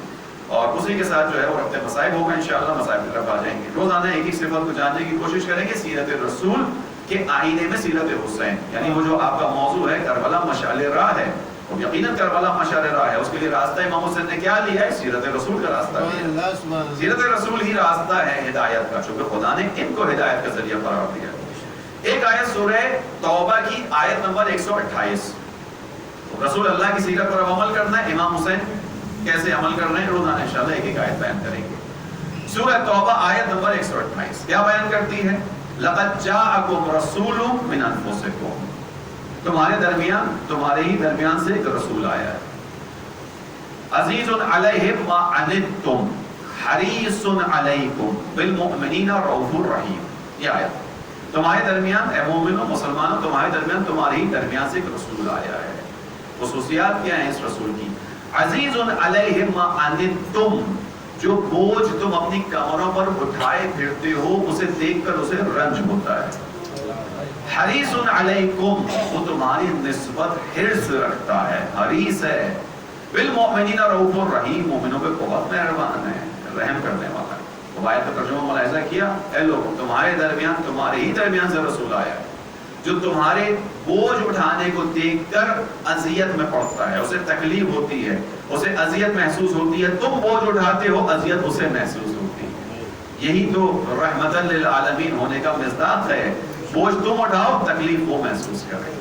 اور اسی کے ساتھ جو ہے وہ رفت مصائب ہوگا انشاءاللہ. مصائب کی طرف آ جائیں گے. روزانہ ایک ایک صفت کو جاننے کی کوشش کریں گے. سیرت رسول کے آئینے میں سیرت حسین، یعنی وہ جو آپ کا موضوع ہے کربلا مشعل راہ ہے، وہ یقیناً کربلا مشعل راہ ہے. اس کے لیے راستہ امام حسین نے کیا لیا ہے؟ سیرت رسول کا راستہ لیا. سیرت رسول ہی راستہ ہے ہدایت کا، چونکہ خدا نے ان کو ہدایت کا ذریعہ قرار دیا. ایک آیت سورہ توبہ کی آیت نمبر 128. رسول اللہ کی سیرت پر عمل کرنا ہے. امام حسین کیسے عمل کر رہے ہیں روزانہ انشاءاللہ ایک ایک آیت بیان کریں گے. سورہ توبہ آیت نمبر 128 کیا بیان کرتی ہے؟ لقد جاءکم رسول من انفسکم، تمہارے درمیان، تمہارے ہی درمیان سے ایک رسول آیا ہے. عزیز علیہ ما عنتم حریص علیکم بالمؤمنین رؤوف الرحیم. یہ آیت تمہارے درمیان، اے مومنوں مسلمانوں، تمہارے درمیان، تمہارے ہی درمیان سے ایک رسول آیا ہے. خصوصیات کیا ہیں اس رسول کی؟ عزیز علیہ ما عنتم، جو بوجھ تم اپنی کمروں پر اٹھائے پھرتے ہو اسے دیکھ کر اسے رنج ہوتا ہے. حریص علیکم، وہ تمہاری نسبت حرص رکھتا ہے، حریص ہے. بالمؤمنین رؤوف الرحیم، مومنوں پہ بہت مہربان ہے، رحم کرنے والا ہے. آیت کا ترجمہ ملاحظہ کیا، اے لوگوں تمہارے درمیان، تمہارے ہی درمیان سے رسول آیا ہے جو تمہارے بوجھ اٹھانے کو دیکھ کر اذیت میں پڑتا ہے، اسے تکلیف ہوتی ہے، اسے اذیت محسوس ہوتی ہے. تم بوجھ اٹھاتے ہو، اذیت اسے محسوس ہوتی ہے. یہی تو رحمت للعالمین ہونے کا مصداق ہے. بوجھ تم اٹھاؤ، تکلیف وہ محسوس کرے.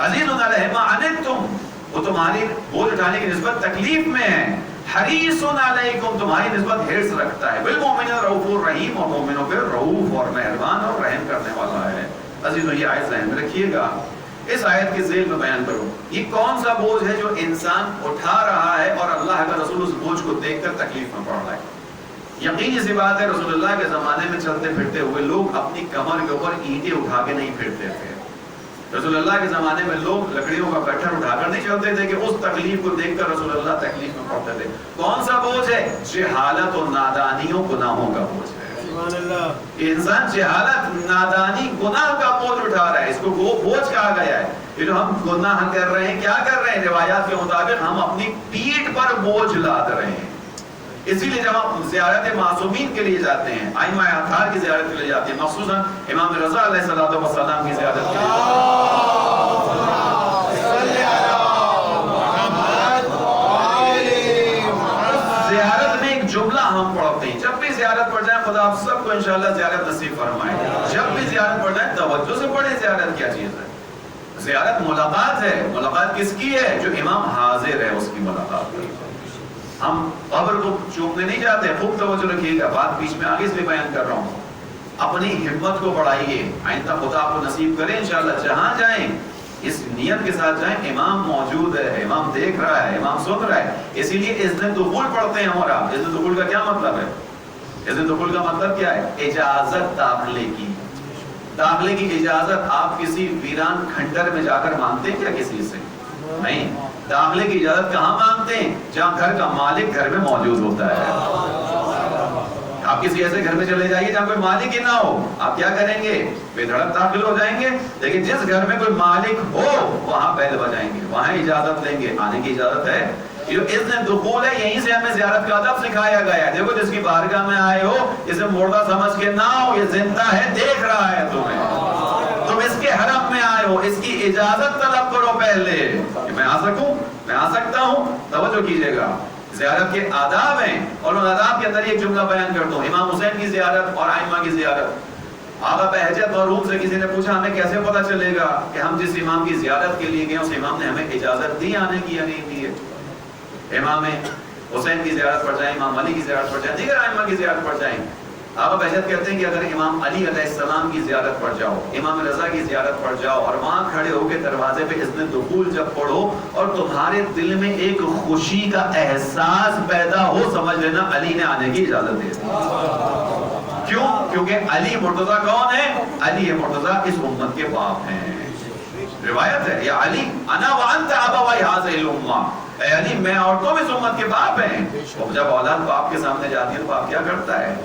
عزیز علیہ ما عنتم، وہ تمہاری بوجھ اٹھانے کی نسبت تکلیف میں ہے. حریص علیکم، تمہاری نسبت حرص رکھتا ہے. بالمؤمنین رؤوف الرحیم، اور مومنوں پہ رؤوف اور مہربان اور رحم کرنے والا ہے. عزیزو یہ آیت ذہن میں رکھیے گا. اس آیت کے ذیل میں بیان کرو یہ کون سا بوجھ ہے جو انسان اٹھا رہا ہے اور اللہ کا رسول اس بوجھ کو دیکھ کر تکلیف میں پڑ رہا ہے. یقینی سی بات ہے رسول اللہ کے زمانے میں چلتے پھرتے ہوئے لوگ اپنی کمر کے اوپر اینٹیں اٹھا کے نہیں پھرتے تھے. رسول اللہ کے زمانے میں لوگ لکڑیوں کا گٹھر اٹھا کر نہیں چلتے تھے کہ اس تکلیف کو دیکھ کر رسول اللہ تکلیف میں پڑتے تھے. کون سا بوجھ ہے؟ جہالت و نادانیوں گناہوں کا بوجھ ہے. انسان جہالت، نادانی، گناہ کا بوجھ اٹھا رہا ہے. اس کو وہ بوجھ کہا گیا ہے. یہ جو ہم گناہ کر رہے ہیں، کیا کر رہے ہیں؟ روایات کے مطابق ہم اپنی پیٹھ پر بوجھ لاد رہے ہیں. اسی لیے جب ہم زیارت معصومین کے لیے جاتے ہیں، ائمہ اطہار کی زیارت کے لیے جاتے ہیں، مخصوصاً امام رضا علیہ السلام کی زیارت کے لیے جاتے ہیں، زیارت میں ایک جملہ ہم پڑھتے ہیں. جب بھی زیارت پڑھ جائیں، خدا آپ سب کو انشاءاللہ زیارت نصیب فرمائے. جب بھی زیارت پڑھ جائیں توجہ سے پڑھیں. زیارت کیا چیز ہے؟ زیارت ملاقات ہے. ملاقات کس کی ہے؟ جو امام حاضر ہے اس کی ملاقات ہے. ہم قبر کو چومنے نہیں جاتے. خوب توجہ رکھیے گا، بات بیچ میں آگے سے بیان کر رہا ہوں. اپنی ہمت کو بڑھائیے، آئندہ خدا آپ کو نصیب کرے انشاءاللہ جہاں جائیں اس نیت کے ساتھ جائیں امام موجود ہے، امام دیکھ رہا ہے، امام سن رہا ہے. اسی لیے اذن دخول پڑھتے ہیں. ہمارا اذن دخول کا کیا مطلب ہے؟ اذن دخول کا مطلب کیا ہے؟ اجازت داخلے کی. داخلے کی اجازت آپ کسی ویران کھنڈر میں جا کر مانگتے ہیں کیا کسی سے؟ نہیں. داخلے کی اجازت کہاں مانگتے ہیں؟ جہاں گھر کا مالک گھر میں موجود ہوتا ہے. آپ کسی ایسے گھر میں چلے جائیے جہاں کوئی مالک ہی نہ ہو، آپ کیا کریں گے؟ بے دھڑک داخل ہو جائیں گے. لیکن جس گھر میں کوئی مالک ہو وہاں بیل بجائیں گے، وہاں اجازت لیں گے. آنے کی اجازت ہے. جو اذن دخول ہے، یہیں سے ہمیں زیارت کا ادب سکھایا گیا ہے. دیکھو جس کی بارگاہ میں آئے ہو اسے مردہ سمجھ کے نہ ہو، یہ زندہ ہے، دیکھ رہا ہے تمہیں. تم اس کے حرم میں آئے ہو، اس کی اجازت طلب کرو پہلے کہ میں آ سکوں، میں آ سکتا ہوں. توجہ کیجئے گا، زیارت کے آداب ہیں اور ان آداب کے اندر ایک جملہ بیان کرتا ہوں. امام حسین کی زیارت اور ائمہ کی زیارت. آقا بہجت مرحوم سے کسی نے پوچھا ہمیں کیسے پتہ چلے گا کہ ہم جس امام کی زیارت کے لیے گئے اس امام نے ہمیں اجازت دی آنے کی یا نہیں دی ہے؟ امام حسین کی زیارت پر جائیں، امام علی کی زیارت پر جائیں، دیگر ائمہ کی زیارت پر جائیں. آقا بہجت کہتے ہیں کہ اگر امام علی علیہ السلام کی زیارت پر جاؤ، امام رضا کی زیارت پر جاؤ اور وہاں کھڑے ہو کے دروازے پہ اذن دخول جب پڑھو اور تمہارے دل میں ایک خوشی کا احساس پیدا ہو، سمجھ لینا علی نے آنے کی اجازت دے دی. کیوں؟ کیونکہ علی مرتضیٰ کون ہے؟ علی مرتضیٰ اس امت کے باپ ہیں. روایت ہے، یا علی انا وانت ابوائی هذه الامہ، اے علی میں اور تم اس امت کے باپ ہیں. اور جب اولاد باپ کے سامنے جاتی ہے تو باپ کیا کرتا ہے؟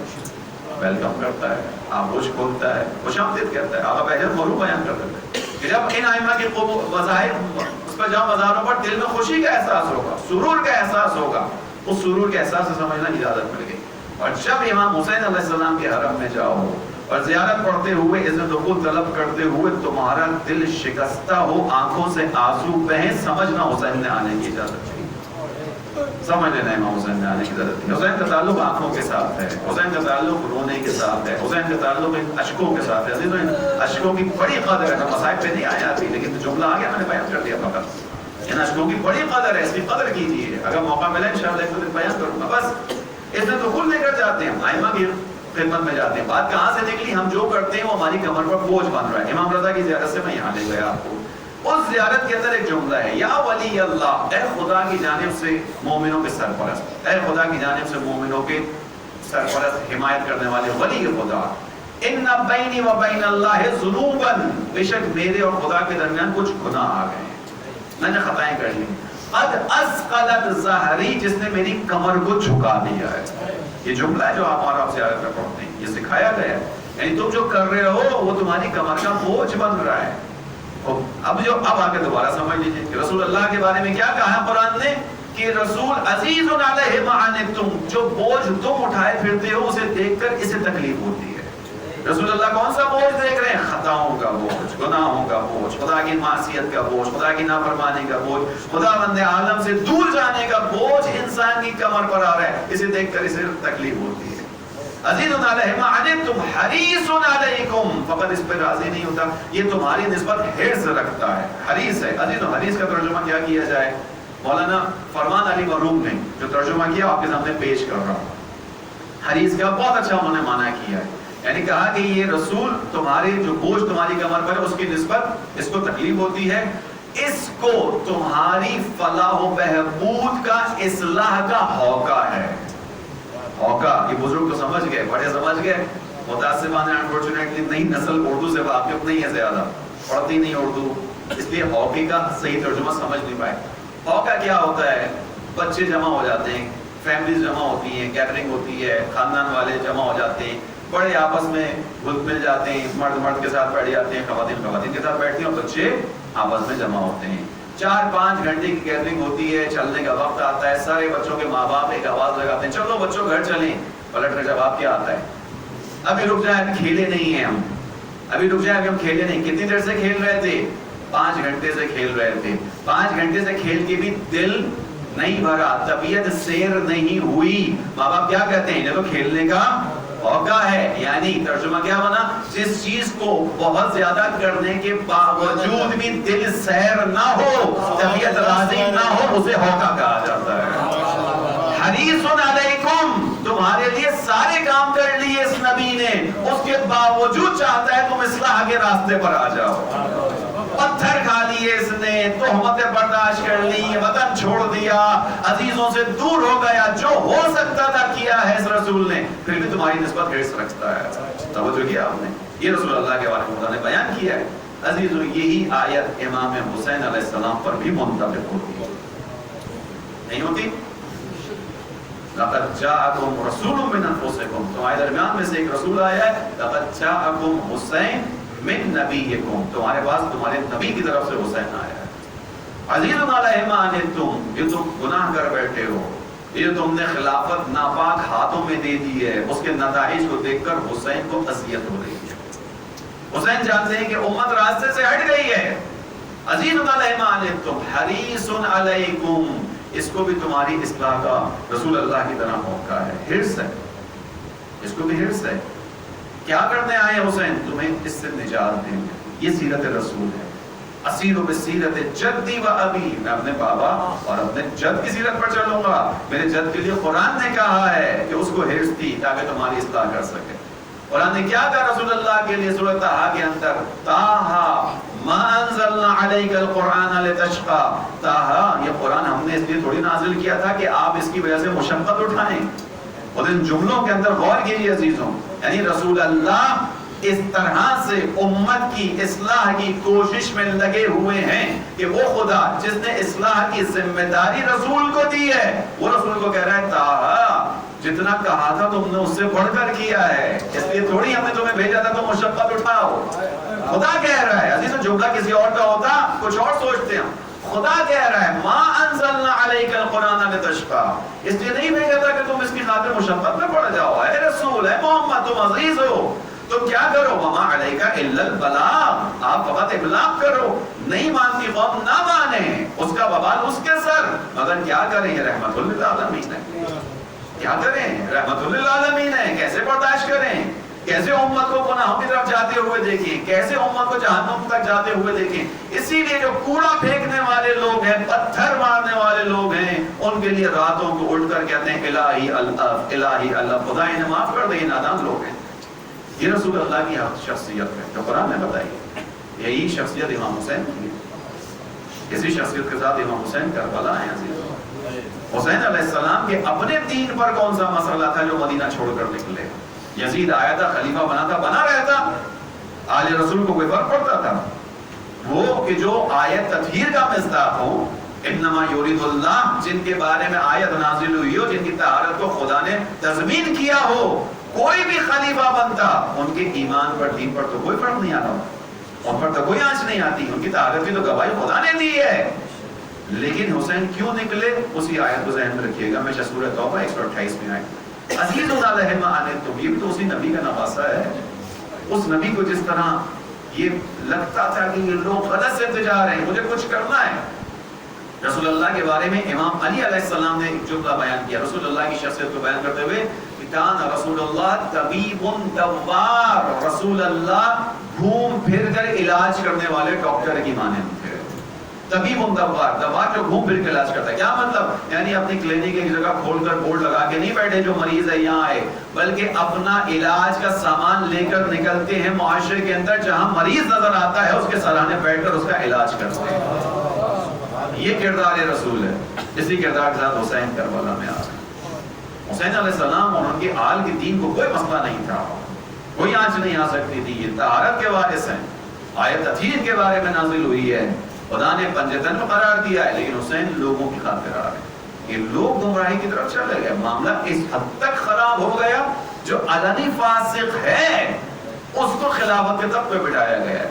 ویلکم کرتا ہے، آغوش کھولتا ہے، خوش آمدید کہتا ہے. آقا بہجت مرحوم بیان کرتے تھے کہ جب ان ائمہ کے مظاہر اس پر جاؤ مزاروں پر دل میں خوشی کا احساس ہوگا، سرور کا احساس ہوگا. اس سرور کے احساس سے سمجھنا اجازت مل گئی. اور جب امام حسین علیہ السلام کے حرم میں جاؤ اور زیارت پڑھتے ہوئے اذن دخول طلب کرتے ہوئے تمہارا دل شکستہ ہو، آنکھوں سے آنسو بہیں، سمجھنا حسین نے آنے کی اجازت دی. سمجھ لینا امام حسین نے آنے کی ضرورت ہے. حسین کا تعلق آنکھوں کے ساتھ ہے، حسین کا تعلق رونے کے ساتھ ہے، حسین کا تعلق اشکوں کے ساتھ ہے. عزیزو ان اشکوں کی بڑی قدر ہے. مسائل پہ نہیں آیا تھی لیکن جملہ آ گیا، میں نے بیان کر دیا فقط. ان اشکوں کی بڑی قدر ہے، اس کی قدر کیجیے. اگر موقع ملے انشاءاللہ ایک دن بیان کروں گا. بس اس نے تو کھل لے کر جاتے ہیں، ائمہ کی خدمت میں جاتے ہیں. بات کہاں سے نکلی؟ ہم جو کرتے ہیں وہ ہماری کمر پر بوجھ بن رہا ہے. امام رضا کی زیارت سے میں یہاں لے گیا آپ کو. اس زیارت کے اندر ایک جملہ ہے، یا ولی اللہ، اے خدا کی جانب سے مومنوں کے سرپرست، اے خدا کی جانب سے مومنوں کے سرپرست، حمایت کرنے والے ولی خدا. ان بینی و بین اللہ ذنوبا، بے شک میرے اور خدا کے درمیان کچھ گناہ آ گئے ہیں، میں نے خطائیں کر لی. قد اسقلت ظہری، جس نے میری کمر کو جھکا دیا ہے. یہ جملہ ہے جو آپ اور آپ زیارت میں پڑھتے ہیں، یہ سکھایا گیا ہے. یعنی تم جو کر رہے ہو وہ تمہاری کمر کا بوجھ بن رہا ہے. اب آ کے دوبارہ سمجھ لیجیے کہ رسول اللہ کے بارے میں کیا کہا ہے قرآن نے کہ رسول عزیز علیہ ما عنتم، جو بوجھ تم اٹھائے پھرتے ہو اسے دیکھ کر اسے تکلیف ہوتی ہے. رسول اللہ کون سا بوجھ دیکھ رہے ہیں؟ خطاؤں کا بوجھ، گناہوں کا بوجھ، خدا کی معصیت کا بوجھ، خدا کی نافرمانی کا بوجھ، خدا بند عالم سے دور جانے کا بوجھ انسان کی کمر پر آ رہا ہے. اسے دیکھ کر اسے تکلیف ہوتی ہے. عزیز علیہ ما عنتم حریص علیکم، فقط اس پر راضی نہیں ہوتا، یہ تمہاری نسبت حرص رکھتا ہے. حریص ہے. عزیز و حریص کا ترجمہ کیا کیا جائے؟ مولانا فرمان علی مرحوم نے جو ترجمہ کیا آپ کے سامنے پیش کر رہا ہوں. حریص کا بہت اچھا انہوں نے معنی کیا ہے. یعنی کہا کہ یہ رسول تمہارے جو بوجھ تمہاری کمر پر ہے اس کی نسبت اس کو تکلیف ہوتی ہے، اس کو تمہاری فلاح و بہبود کا اصلاح کا ہوکا ہے. ہوکا، یہ بزرگ تو سمجھ گئے، بڑے سمجھ گئے. متاسفانہ انفارچونیٹلی نئی نسل اردو سے واقف نہیں ہے، زیادہ پڑھتی نہیں اردو، اس لیے ہوکی کا صحیح ترجمہ سمجھ نہیں پائے. ہوکا کیا ہوتا ہے؟ بچے جمع ہو جاتے ہیں، فیملیز جمع ہوتی ہیں، گیدرنگ ہوتی ہے، خاندان والے جمع ہو جاتے ہیں، بڑے آپس میں گھل مل جاتے ہیں، مرد مرد کے ساتھ بیٹھ جاتے ہیں، خواتین خواتین کے ساتھ بیٹھتی ہیں اور بچے آپس میں جمع ہوتے ہیں. 4-5 گھنٹے کی گیدرنگ ہوتی ہے، چلنے کا وقت آتا ہے، سارے بچوں کے ماں باپ ایک آواز لگاتے ہیں، چلو بچوں گھر چلیں. پلٹ کر جواب کیا آتا ہے؟ ابھی رک جائیں، کھیلے نہیں ہیں ہم، ابھی رک جائیں، ابھی ہم کھیلے نہیں. کتنی دیر سے کھیل رہے تھے؟ 5 گھنٹے سے کھیل رہے تھے. 5 گھنٹے سے کھیل کے بھی دل نہیں بھرا، طبیعت سیر نہیں ہوئی. ماں باپ کیا کہتے ہیں؟ یہ تو کھیلنے کا موقع ہے. یعنی ترجمہ کیا بنا؟ جس چیز کو بہت زیادہ کرنے کے باوجود بھی دل سیر نہ ہو، طبیعت راضی نہ ہو، اسے ہوکا کہا جاتا ہے. حریص علیکم، تمہارے لیے سارے کام کر لیے اس نبی نے، اس کے باوجود چاہتا ہے تم اصلاح کے راستے پر آ جاؤ. پتھر کھا لیے اس نے، تہمتیں برداشت کر لی، وطن چھوڑ دیا، عزیزوں سے دور ہو گیا، جو ہو سکتا تھا کیا ہے اس رسول نے، پھر بھی تمہاری نسبت حرص رکھتا ہے. توجہ کیا آپ نے؟ یہ رسول اللہ کے بارے میں خدا نے بیان کیا ہے. عزیزوں یہی آیت امام حسین علیہ السلام پر بھی منطبق ہوتی ہے، نہیں ہوتی؟ لقد جاءکم رسول من انفسکم، تمہارے درمیان میں سے ایک رسول آیا ہے. لقد جاءکم حسین من نبیکم، تمہارے پاس تمہارے نبی کی طرف سے حسین آیا ہے. عزیز علیہ ما عنتم، یہ تم گناہ کر بیٹھے ہو، یہ تم نے خلافت ناپاک ہاتھوں میں دے دی ہے، اس کے نتائج کو دیکھ کر حسین کو اذیت ہو رہی ہے. حسین جانتے ہیں کہ امت راستے سے ہٹ گئی ہے، عزیز علیہ ما عنتم حریص علیکم، اس کو بھی تمہاری اصلاح کا رسول اللہ کی طرح موقع ہے، حرص ہے، اس کو بھی حرص ہے۔ کیا کرنے آئے حسین؟ تمہیں اس سے نجات دیں گے، یہ سیرت رسول ہے۔ اسیر بسیرت جدی و ابی، میں اپنے بابا اور اپنے جد کی سیرت پر چلوں گا۔ میرے جد کے لیے قرآن نے کہا ہے کہ اس کو حرص تھی تاکہ تمہاری اصلاح کر سکے۔ قرآن نے کیا کہا رسول اللہ کے لیے سورۃ طٰہٰ کے اندر؟ طٰہٰ ما انزلنا علیک القرآن لتشقی، طٰہٰ یہ قرآن ہم نے اس لیے تھوڑی نازل کیا تھا کہ آپ اس کی وجہ سے مشقت اٹھائیں۔ اور ان جملوں کے اندر غور کیجیے عزیزوں، یعنی رسول اللہ اس طرح سے امت کی اصلاح کی کوشش میں لگے ہوئے ہیں کہ وہ خدا جس نے اصلاح کی ذمہ داری رسول کو دی ہے، وہ رسول کو کہہ رہا ہے طٰہٰ جتنا کہا تھا تم نے اس سے بڑھ کر کیا ہے، اس لیے تھوڑی ہم نے تمہیں بھیجا تھا تو مشقت اٹھاؤ۔ خدا کہہ رہا ہے، عزیزو جملہ کسی اور کا ہوتا کچھ اور سوچتے ہیں، خدا کہہ رہا ہے ما انزلنا علیک القرآن لتشقی، اس لیے نہیں بھیجا تھا کہ تم اس کی خاطر مشقت میں پڑ جاؤ۔ اے رسول، اے محمد، تم عزیز ہو، تم کیا کرو؟ وما علیک الا البلاغ، آپ فقط ابلاغ کرو۔ نہیں مانتی قوم نہ مانے، اس کا وبال اس کے سر، مگر کیا کریں؟ یہ رحمت للعالمین ہے، کیا کریں؟ رحمت للعالمین ہے، کیسے برداشت کریں؟ کیسے امت کو گناہوں کی طرف جاتے ہوئے دیکھیں، کیسے امت کو جہنم تک جاتے ہوئے دیکھیں۔ اسی لیے جو کوڑا پھینکنے والے لوگ ہیں، پتھر مارنے والے لوگ ہیں، ان کے لیے راتوں کو اٹھ کر کہتے ہیں الہی اللہ، الہی اللہ، خدا انہیں معاف کر دے، یہ نادان لوگ ہیں۔ یہ رسول اللہ کی شخصیت ہے جو قرآن نے بتائی، یہی شخصیت امام حسین کی ہے۔ اسی شخصیت کے ساتھ امام حسین کربلا ہیں عزیزوں۔ حسین علیہ السلام کے اپنے دین پر کون سا مسئلہ تھا جو مدینہ چھوڑ کر نکلے؟ یزید آیا تھا، خلیفہ بنا تھا، بنا رہتا، آل رسول کو کوئی فرق پڑتا تھا؟ وہ کہ جو آیت تطہیر کا مصداق ہو، انما یرید اللہ، جن کے بارے میں آیت نازل ہوئی ہو، جن کی طہارت کو خدا نے تضمین کیا ہو، کوئی بھی خلیفہ بنتا، ان کے ایمان پر، دین پر تو کوئی فرق نہیں آتا، ان پر تو کوئی آنچ نہیں آتی، ان کی طہارت کی تو گواہی خدا نے دی ہے۔ لیکن حسین کیوں نکلے؟ اسی آیت کو ذہن میں رکھیے گا، ہمیشہ سورۃ توبہ 128 میں آئے، عزیز علیہ ما عنتم، یہ بھی تو اسی نبی کا نواسہ ہے۔ اس نبی کو جس طرح یہ لگتا تھا کہ یہ لوگ غلط سے جا رہے ہیں، مجھے کچھ کرنا ہے۔ رسول اللہ کے بارے میں امام علی علیہ السلام نے ایک جملہ بیان کیا رسول اللہ کی شخصیت کو بیان کرتے ہوئے، کان رسول اللہ طبیب دوار، رسول اللہ گھوم پھر کر علاج کرنے والے ڈاکٹر کی مانند تھے۔ طبیب دوار، دوار جو گھوم پھر کے علاج کرتا ہے، کیا مطلب؟ یعنی اپنی کلینک ایک جگہ کھول کر بورڈ لگا کے نہیں بیٹھے جو مریض ہے یہاں آئے، بلکہ اپنا علاج کا سامان لے کر نکلتے ہیں معاشرے کے اندر، جہاں مریض نظر آتا ہے اس کے سرانے بیٹھ کر اس کا علاج کرتے ہیں۔ یہ کردار رسول ہے۔ اسی کردار کے ساتھ حسین کربلا میں آ رہے ہیں۔ حسین علیہ السلام اور ان کے آل کے دین کو کوئی مسئلہ نہیں تھا، کوئی آنچ نہیں آ سکتی تھی، یہ طہارت کے وارث ہیں، آیت تطہیر کے بارے میں نازل ہوئی ہے، خدا نے پنجتن میں قرار دیا ہے، لیکن حسین لوگوں کی خاطر آ رہے ہیں۔ یہ لوگ گمراہی کی طرف چلے گئے، معاملہ اس حد تک خراب ہو گیا، جو علنی فاسق ہے اس کو خلافت کے طب پہ بٹھایا گیا ہے۔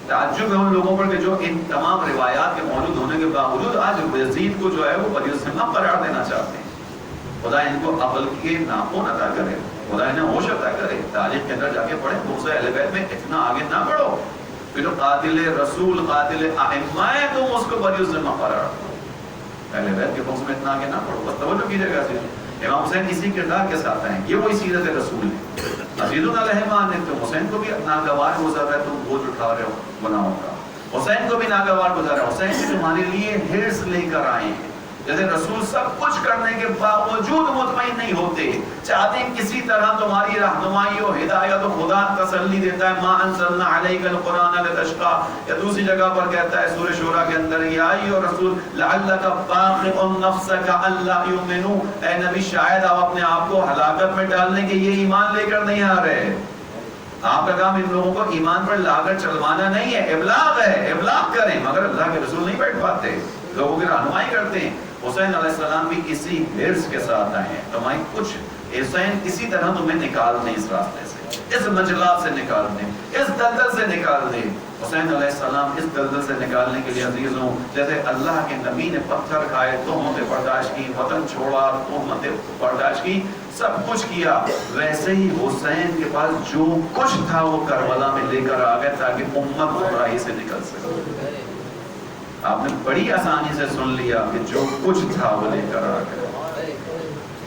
تعجب ہے ان لوگوں پر کہ جو ان تمام روایات کے موجود ہونے کے باوجود آج یزید کو جو ہے وہ ولی الذمہ قرار دینا چاہتے ہیں۔ خدا ان کو عقل کے ناخن عطا کرے، خدا انہیں ہوش عطا کرے۔ تاریخ کے اندر جا کے پڑھیں، بغض اہل بیت میں اتنا آگے نہ بڑھو، پھر قاتل رسول، قاتل ائمہ ہے، تم اس کو ولی الذمہ قرار دو۔ اہل بیت کے بغض میں اتنا آگے نہ بڑھو، بس توجہ کیجیے گا۔ امام حسین اسی کردار کے ساتھ ہیں، یہ وہی سیرت رسول ہے۔ عزیزون علیہ ما عنتم، حسین کو بھی ناگوار گزر رہا ہے، تم بوجھ اٹھا رہے ہو گناہوں کا۔ حسین کو بھی ناگوار گزر رہا ہے، حسین بھی تمہارے لیے حرص لے کر آئے ہیں۔ جیسے رسول سب کچھ کرنے کے باوجود مطمئن نہیں ہوتے، چاہتے ہیں کسی طرح تمہاری رہنمائی و ہدایت، و خدا تسلی دیتا ہے ما انزلنا علیک القرآن لتشقی، یا دوسری جگہ پر کہتا ہے سورہ شورى کے اندر یا ایھا الرسول لعلک باخع نفسک الا یؤمنوا، اے نبی شاید آپ اپنے آپ کو ہلاکت میں ڈالنے کے یہ ایمان لے کر نہیں آ رہے۔ آپ کا کام ان لوگوں کو ایمان پر لا کر چلوانا نہیں ہے، ابلاغ ہے، ابلاغ کریں، مگر اللہ کے رسول نہیں بیٹھ پاتے، لوگوں کی رہنمائی کرتے ہیں۔ حسین علیہ السلام بھی اسی حرص کے ساتھ آئے ہیں، تمہیں کچھ حسین اسی طرح تمہیں نکال دیں اس راستے سے، اس مجلات سے نکال دیں، اس دلدل سے نکال دیں۔ حسین علیہ السلام اس دلدل سے نکالنے کے لیے عزیزوں، جیسے اللہ کے نبی نے پتھر کھائے، تہمتیں برداشت کی، وطن چھوڑا، تہمتیں برداشت کی، سب کچھ کیا، ویسے ہی حسین کے پاس جو کچھ تھا وہ کربلا میں لے کر آ گئے تاکہ امت گمراہی سے نکل سکے۔ آپ نے بڑی آسانی سے سن لیا کہ جو کچھ تھا وہ لے کر آ گیا.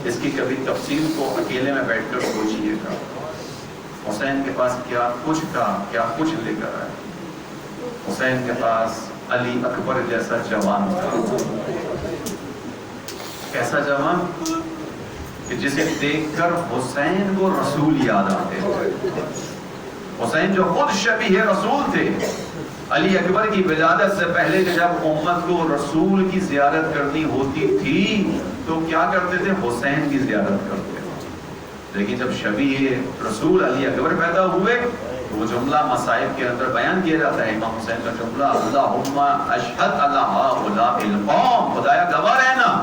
اس کی کبھی تفصیل کو اکیلے میں بیٹھ کر سوچیے گا. حسین کے پاس کیا کچھ تھا, کیا کچھ لے کر آئے. حسین کے پاس علی اکبر جیسا جوان تھا. کیسا جوان کہ جسے دیکھ کر حسین کو رسول یاد آتے تھے. حسین جو خود شبیہ رسول تھے. علی اکبر کی ولادت سے پہلے جب امت کو رسول کی زیارت کرنی ہوتی تھی تو کیا کرتے تھے؟ حسین کی زیارت کرتے تھے. لیکن جب شبیہ رسول علی اکبر پیدا ہوئے وہ جملہ مصائب کے اندر بیان کیا جاتا ہے. امام حسین کا جملہ اللہم اشہد علی ہؤلاء القوم, خدایا گواہ رہنا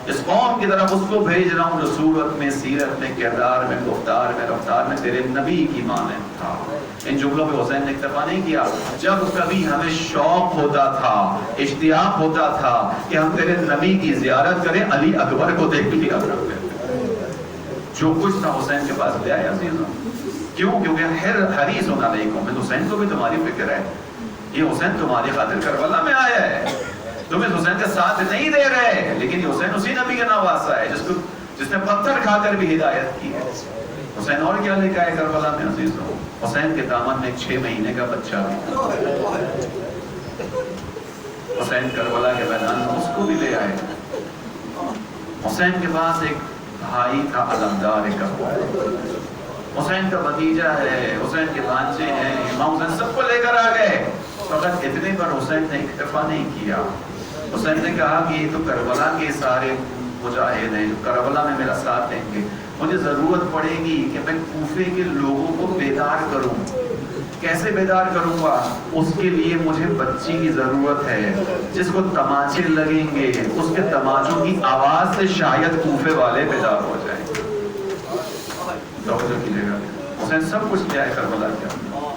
اس قوم کی طرف اس کو بھیج رہا ہوں جو صورت میں, سیرت میں, کردار میں, گفتار میں, رفتار میں تیرے نبی کی مانند تھا. ان جملوں پہ حسین نے اکتفا نہیں کیا. جب کبھی ہمیں شوق ہوتا تھا, اشتیاق ہوتا تھا کہ ہم تیرے نبی کی زیارت کریں, علی اکبر کو دیکھ لیا کرتے تھے. جو کچھ تھا حسین کے پاس لے آئے عزیزوں. کیوں؟ کیونکہ حریص علیکم, حسین کو بھی تمہاری فکر ہے. یہ حسین تمہاری خاطر کربلا میں آیا ہے, تم اس حسین کا ساتھ نہیں دے رہے, لیکن یہ حسین اسی نبی کا نواسا ہے جس نے پتھر کھا کر بھی ہدایت کی ہے. حسین اور کیا لے کے آئے کربلا میں عزیزوں؟ حسین کے دامن میں 6 مہینے کا بچہ بھی تھا. حسین کربلا کے میدان میں اس کو بھی لے آئے. حسین کے پاس ایک بھائی تھا علمدار کا, حسین کا بھتیجا ہے, حسین کے بھانجے ہیں, امام حسین سب کو لے کر آ گئے. فقط اتنے پر حسین نے اکتفا نہیں کیا. حسین نے کہا کہ یہ تو کربلا کے سارے مجاہد ہیں جو کربلا میں میرا ساتھ دیں گے, مجھے ضرورت پڑے گی کہ میں کوفے کے لوگوں کو بیدار کروں. کیسے بیدار کروں گا؟ اس کے لیے مجھے بچی کی ضرورت ہے جس کو تماچے لگیں گے, اس کے تماچوں کی آواز سے شاید کوفے والے بیدار ہو جائیں. توجہ کیجیے گا, حسین سب کچھ کیا ہے کربلا کیا.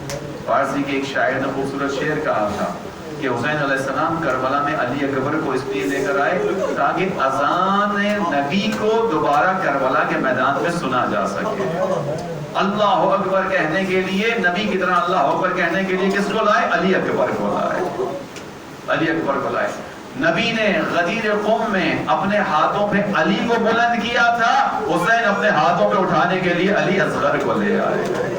فارسی کے ایک شاعر نے خوبصورت شعر کہا تھا کہ حسین علیہ السلام کربلا میں علی اکبر کو اس لیے لے کر آئے تاکہ اذان نبی کو دوبارہ کربلا کے میدان میں سنا جا سکے. اللہ اکبر کہنے کے لیے, نبی کی طرح اللہ اکبر کہنے کے لیے کس کو لائے؟ علی اکبر کو لائے. علی اکبر کو لائے. نبی نے غدیر قم میں اپنے ہاتھوں پہ علی کو بلند کیا تھا, حسین اپنے ہاتھوں پہ اٹھانے کے لیے علی اصغر کو لے آئے.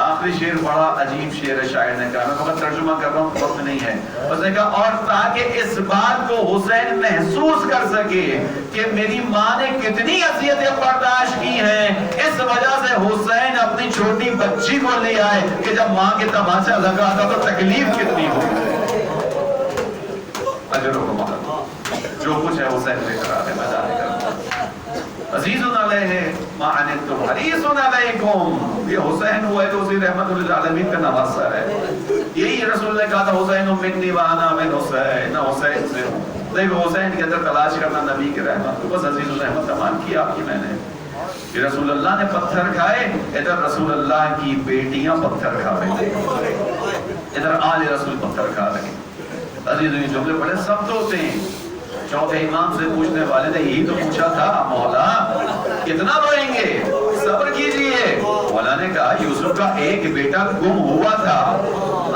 آخری شعر بڑا عجیب شعر ہے شاعر نے کہا, میں فقط ترجمہ کر رہا ہوں, وقت نہیں ہے. اس نے کہا اور تاکہ اس بات کو حسین محسوس کر سکے کہ میری ماں نے کتنی اذیتیں برداشت کی ہیں, اس وجہ سے حسین اپنی چھوٹی بچی کو لے آئے کہ جب ماں کے تماچا لگا تھا تو تکلیف کتنی ہوئی. اجر و کمال جو کچھ ہے حسین لے کر آئے. میں جانے کرتا عزیز علیہ ما عنتم حریص علیکم. یہ حسین ہوا ہے تو اسی رحمت للعالمین کا نواسا ہے. یہی رسول نے کہا تھا حسین منی وانا من حسین, حسین سے ہوں. دیکھو حسین کے اندر تلاش کرنا نبی کی رحمت کو. بس عزیز الرحمت تمام کیا آپ کی میں نے. کہ رسول اللہ نے پتھر کھائے, ادھر رسول اللہ کی بیٹیاں پتھر کھا رہی ہیں, ادھر آل رسول پتھر کھا رہے ہیں. عزیز یہ جملے بڑے سخت ہوتے ہیں. چوتھے امام سے پوچھنے والے نے یہی تو پوچھا تھا, مولا کتنا روئیں گے, صبر کیجئے. مولا نے کہا یوسف کا ایک بیٹا گم ہوا تھا,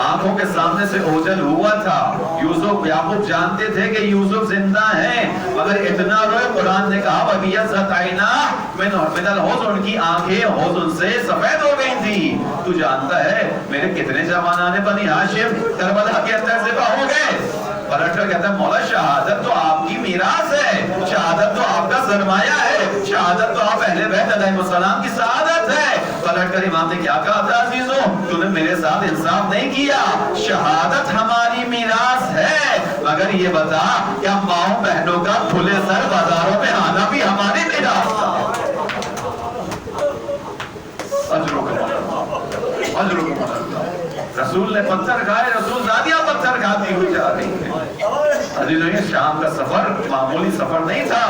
آنکھوں کے سامنے سے اوجھل ہوا تھا. یوسف یعقوب جانتے تھے کہ یوسف زندہ ہیں, مگر اتنا روئے. قرآن نے کہا وَبِيَضَّتْ عَيْنَاهُ مِنَ الْحُزْنِ, ان کی آنکھیں حزن سے سفید ہو گئی تھی. تو جانتا ہے میرے کتنے جوانان بنی ہاشم کربلا کے اندر ذبح ہو گئے. پلٹ کر کہتا ہے مولا شہادت تو آپ کی میراث ہے, شہادت تو آپ کا سرمایہ ہے, شہادت تو آپ اہل بیت علیہ السلام کی سعادت ہے. پلٹ کر امام نے کیا کہا تھا عزیزوں, تو نے میرے ساتھ انصاف نہیں کیا. شہادت ہماری میراث ہے, مگر یہ بتا کیا ماؤں بہنوں کا کھلے سر بازاروں میں آنا بھی ہماری میراث تھا. اجروں کا رسول نے پتھر کھائے, رسول دادیاں پتھر کھاتی ہوئی جا رہی ہیں. عزیزوں یہ شام کا سفر معمولی سفر نہیں تھا,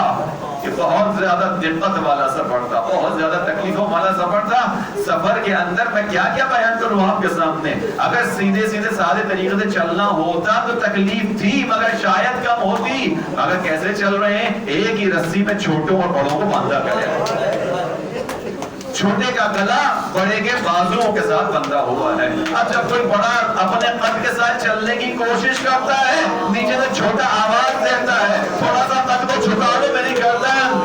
یہ بہت زیادہ دقت والا سفر تھا, بہت زیادہ تکلیفوں والا سفر تھا. سفر کے اندر میں کیا کیا بیان کروں آپ کے سامنے. اگر سیدھے سیدھے سادے طریقے سے چلنا ہوتا تو تکلیف تھی مگر شاید کم ہوتی. مگر کیسے چل رہے ہیں, ایک ہی رسی میں چھوٹوں اور بڑوں کو باندھا کرے. چھوٹے کا گلا بڑے کے بازوؤں کے ساتھ بندھا ہوا ہے. اب جب کوئی بڑا اپنے قد کے ساتھ چلنے کی کوشش کرتا ہے نیچے سے چھوٹا آواز دیتا ہے تھوڑا سا قد کو جھکا لو میری گردن.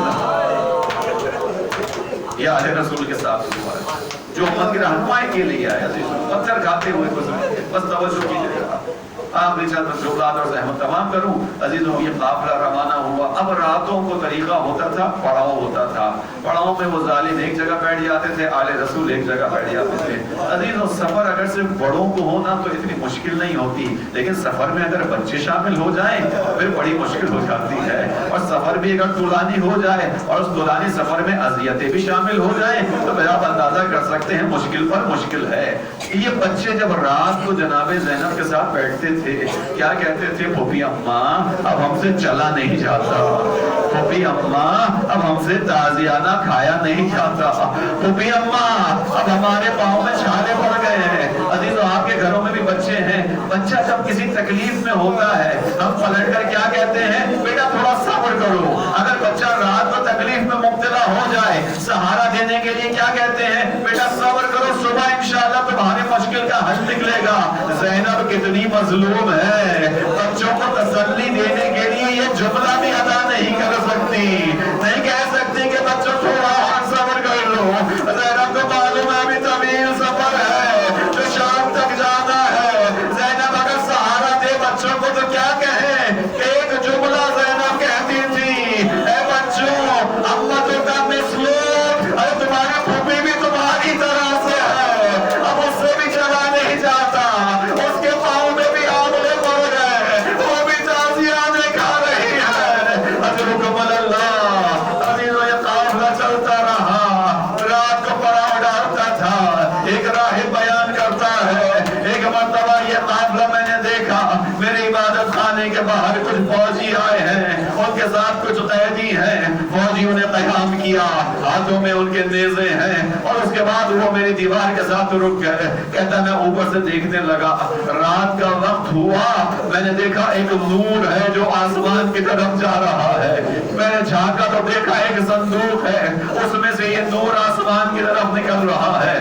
یہ آل رسول کے ساتھ ہوا ہے جو امت کی رہنمائی کے لیے آیا. پتھر کھاتے ہوئے گزرے. بس توجہ کیجیے گا. آخری چند جملات اور زحمت تمام کروں. عزیزوں یہ قافلہ روانہ ہوا. اب راتوں کو طریقہ ہوتا تھا پڑاؤ ہوتا تھا. پڑاؤ میں وہ ظالم ایک جگہ بیٹھ جاتے تھے آل رسول ایک جگہ بیٹھ جاتے تھے. عزیزوں سفر اگر صرف بڑوں کو ہونا تو اتنی مشکل نہیں ہوتی لیکن سفر میں اگر بچے شامل ہو جائیں پھر بڑی مشکل ہو جاتی ہے. اور سفر بھی اگر طولانی ہو جائے اور اس طولانی سفر میں اذیتیں بھی شامل ہو جائیں تو پھر آپ اندازہ کر سکتے ہیں مشکل پر مشکل ہے. یہ بچے جب رات کو جناب زینب کے ساتھ بیٹھتے تھے کیا کہتے تھے پھوپھی اماں اب ہم سے چلا نہیں جاتا. پھوپھی اماں اب ہم سے تازیانہ کھایا نہیں جاتا. پھوپھی اماں اب ہمارے پاؤں میں چھالے پڑ گئے ہیں. عزیزوں آپ کے گھروں میں بھی بچے ہیں. بچہ جب کسی تکلیف میں ہوتا ہے ہم پلٹ کر کیا کہتے ہیں بیٹا تھوڑا صبر کرو. اگر بچہ رات کو تکلیف میں مبتلا ہو جائے سہارا دینے کے لیے کیا کہتے ہیں بیٹا صبر کرو صبح انشاءاللہ تمہارے مشکل کا حل نکلے گا. زینب کتنی مظلوم ہے بچوں کو تسلی دینے کے لیے یہ جملہ بھی ادا نہیں کر سکتی. نہیں کہہ سکتی کہ بچوں تھوڑا اور صبر کر لو. زینب کو معلوم ہے ابھی طویل سفر ہے جو شام تک جانا ہے. زینب اگر سہارا دے بچوں کو تو کیا کہیں. ایک جملہ زینب کہتی تھی اے بچوں امتوں کا مسلوک ارے تمہاری پھوپھی بھی تمہاری طرح سے ہے اب اس سے بھی چلا نہیں جاتا. اس کے پاؤں میں بھی آملے پڑ گئے وہ بھی تازیانے کھا رہی ہے. اجرکم اللہ. عزیزوں یہ قافلہ چلتا رہا. رات کو پڑاؤ ڈالتا تھا. ایک راہب بیان کرتا ہے ایک مرتبہ یہ قافلہ میں نے دیکھا میرے عبادت خانے کے باہر کچھ فوجی آئے ہیں ان کے ساتھ کچھ قیدی ہیں. فوجیوں نے قیام کیا ہاتھوں میں ان کے نیزے ہیں اور اس کے بعد وہ میری دیوار کے ساتھ رک گئے. کہتا میں اوپر سے دیکھنے لگا رات کا وقت ہوا میں نے دیکھا ایک نور ہے جو آسمان کی طرف جا رہا ہے. میں نے جھانکا تو دیکھا ایک صندوق ہے اس میں سے یہ نور آسمان کی طرف نکل رہا ہے.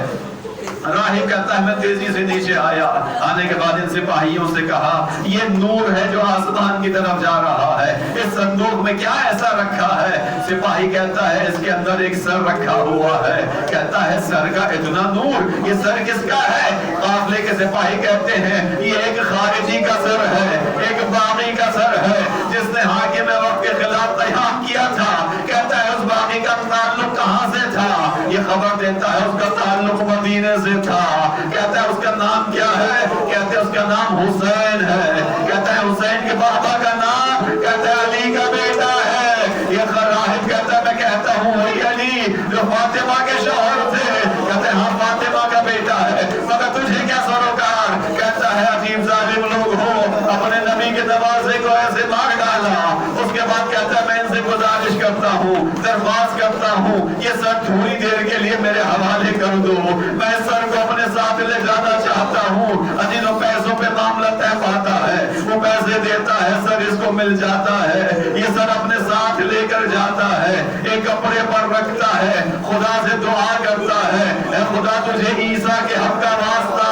راہب کہتا ہے میں تیزی سے نیچے آیا. آنے کے بعد ان سپاہیوں سے کہا یہ نور ہے جو آسمان کی طرف جا رہا ہے اس صندوق میں کیا ایسا رکھا ہے. سپاہی کہتا ہے اس کے اندر ایک سر رکھا ہوا ہے. کہتا ہے سر کا اتنا نور یہ سر کس کا ہے. قافلے کے سپاہی کہتے ہیں یہ ایک خارجی کا سر ہے ایک باغی کا سر ہے جس نے حاکم وقت کے خلاف قیام کیا تھا. کہتا ہے اس باغی کا تعلق کہاں سے تھا. یہ خبر دیتا ہے اس کا تعلق مدینے سے تھا. کہتا ہے اس کا نام کیا ہے. کہتے ہیں اس کا نام حسین ہے. کہتا ہے حسین کے بابا کا نام کہتا ہے علی کا بیٹا ہے. یہ راہب کہتا ہے میں کہتا ہوں وہی علی جو فاطمہ کے شوہر تھے. کہتے ہیں ہاں فاطمہ کا بیٹا ہے مگر تجھے کیا سروکار. کہتا ہے عجیب ظالم لوگ ہو اپنے نبی کے دروازے کو ایسے مار ڈالا. اس کے بعد کہتا ہے میں ان سے گزارش کرتا ہوں درخواست کرتا ہوں یہ سر تھوڑی دیر کے لیے میرے حوالے کر دو. میں سر کو اپنے ساتھ لے جانا چاہتا ہوں. عزیزوں پیسوں پہ معاملہ طے پاتا ہے وہ پیسے دیتا ہے سر اس کو مل جاتا ہے. یہ سر اپنے ساتھ لے کر جاتا ہے ایک کپڑے پر رکھتا ہے خدا سے دعا کرتا ہے اے خدا تجھے عیسیٰ کے حق کا واسطہ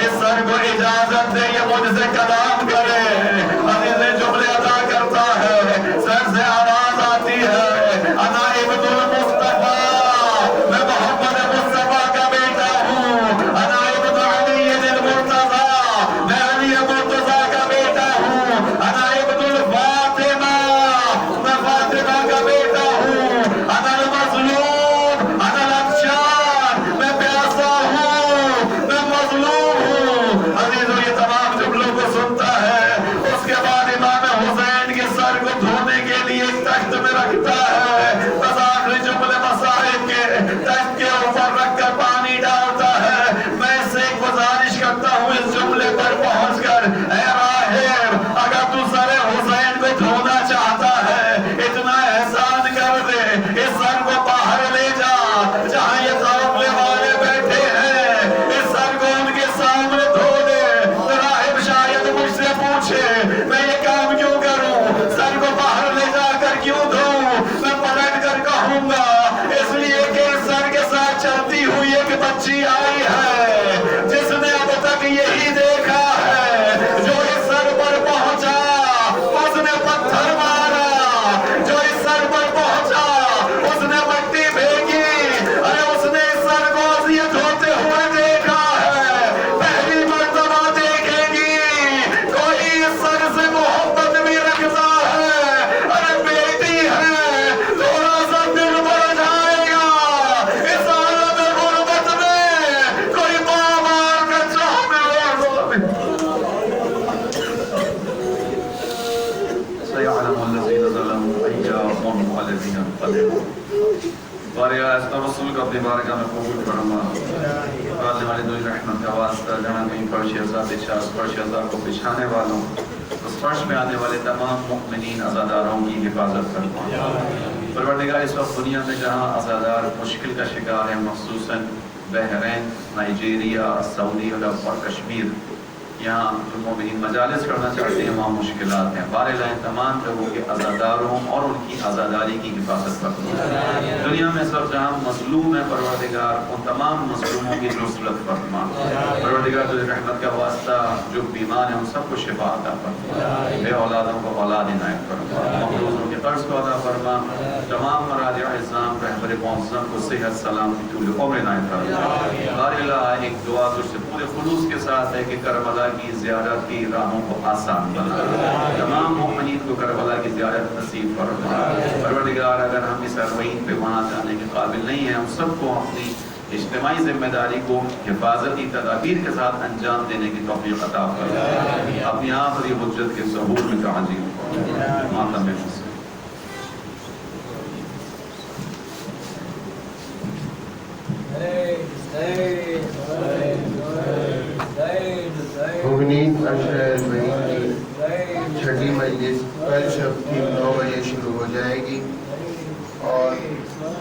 اس سر کو اجازت دے یہ مجھ سے کلام کرے. عزیزیں جملے ادا کرتا ہے سر سے آواز آتی ہے انا ابن المصطفیٰ میں محمد مصطفیٰ کا بیٹا ہوں. انا ابن علی المرتضیٰ میں علی مرتضیٰ کا بیٹا ہوں. انا ابن الفاطمہ میں فاطمہ کا بیٹا ہوں. انا المظلوم انا العطشان میں پیاسا ہوں. الذين انقلبوا بارے اس رسول کو اپنی بارگاہ میں قبول فرما پالنے والے دو رحمت کا واسطہ جہاں کہیں فرش عذاب شاس فرش عذاب کو بچھانے والوں اس فرش میں آنے والے تمام مؤمنین عزاداروں کی حفاظت فرما پروردگار اس وقت دنیا میں جہاں عزادار مشکل کا شکار ہے مخصوصاً بحرین نائجیریا سعودی عرب اور کشمیر یہاں جو مومنین مجالس کرنا چاہتے ہیں وہاں مشکلات ہیں بارے تمام لوگوں کے عزاداروں اور ان کی عزاداری کی حفاظت فرما دنیا میں سب جہاں مظلوم ہے پروردگار ان تمام مظلوموں کی نصرت فرما پروردگار تجھے رحمت کا واسطہ جو بیمار ہیں ان سب کو شفا عطا فرما بے اولادوں کو اولاد عنایت فرما مقروضوں کے قرض کو عطا فرما تمام مراجع اعظام رہبر معظم کو صحت سلامتی طول عمر عنایت فرما بارے اللہ ایک دعا تجھ سے پورے خلوص کے ساتھ ہے کہ کربلا کی زیارت کی راہوں کو آسان بنا تمام مومنین کو کربلا کی زیارت نصیب فرما پروردگار اگر ہم اس اربعین پہ وہاں جانے کے قابل نہیں ہیں ہم سب کو اپنی اجتماعی ذمہ داری کو حفاظتی تدابیر کے ساتھ انجام دینے کی توفیق عطا فرما اپنی آخری حجت کے ظہور میں تعظیم فرما ماتم مسلم مومنین عشر البعین کی چھٹی مجلس کل شب کی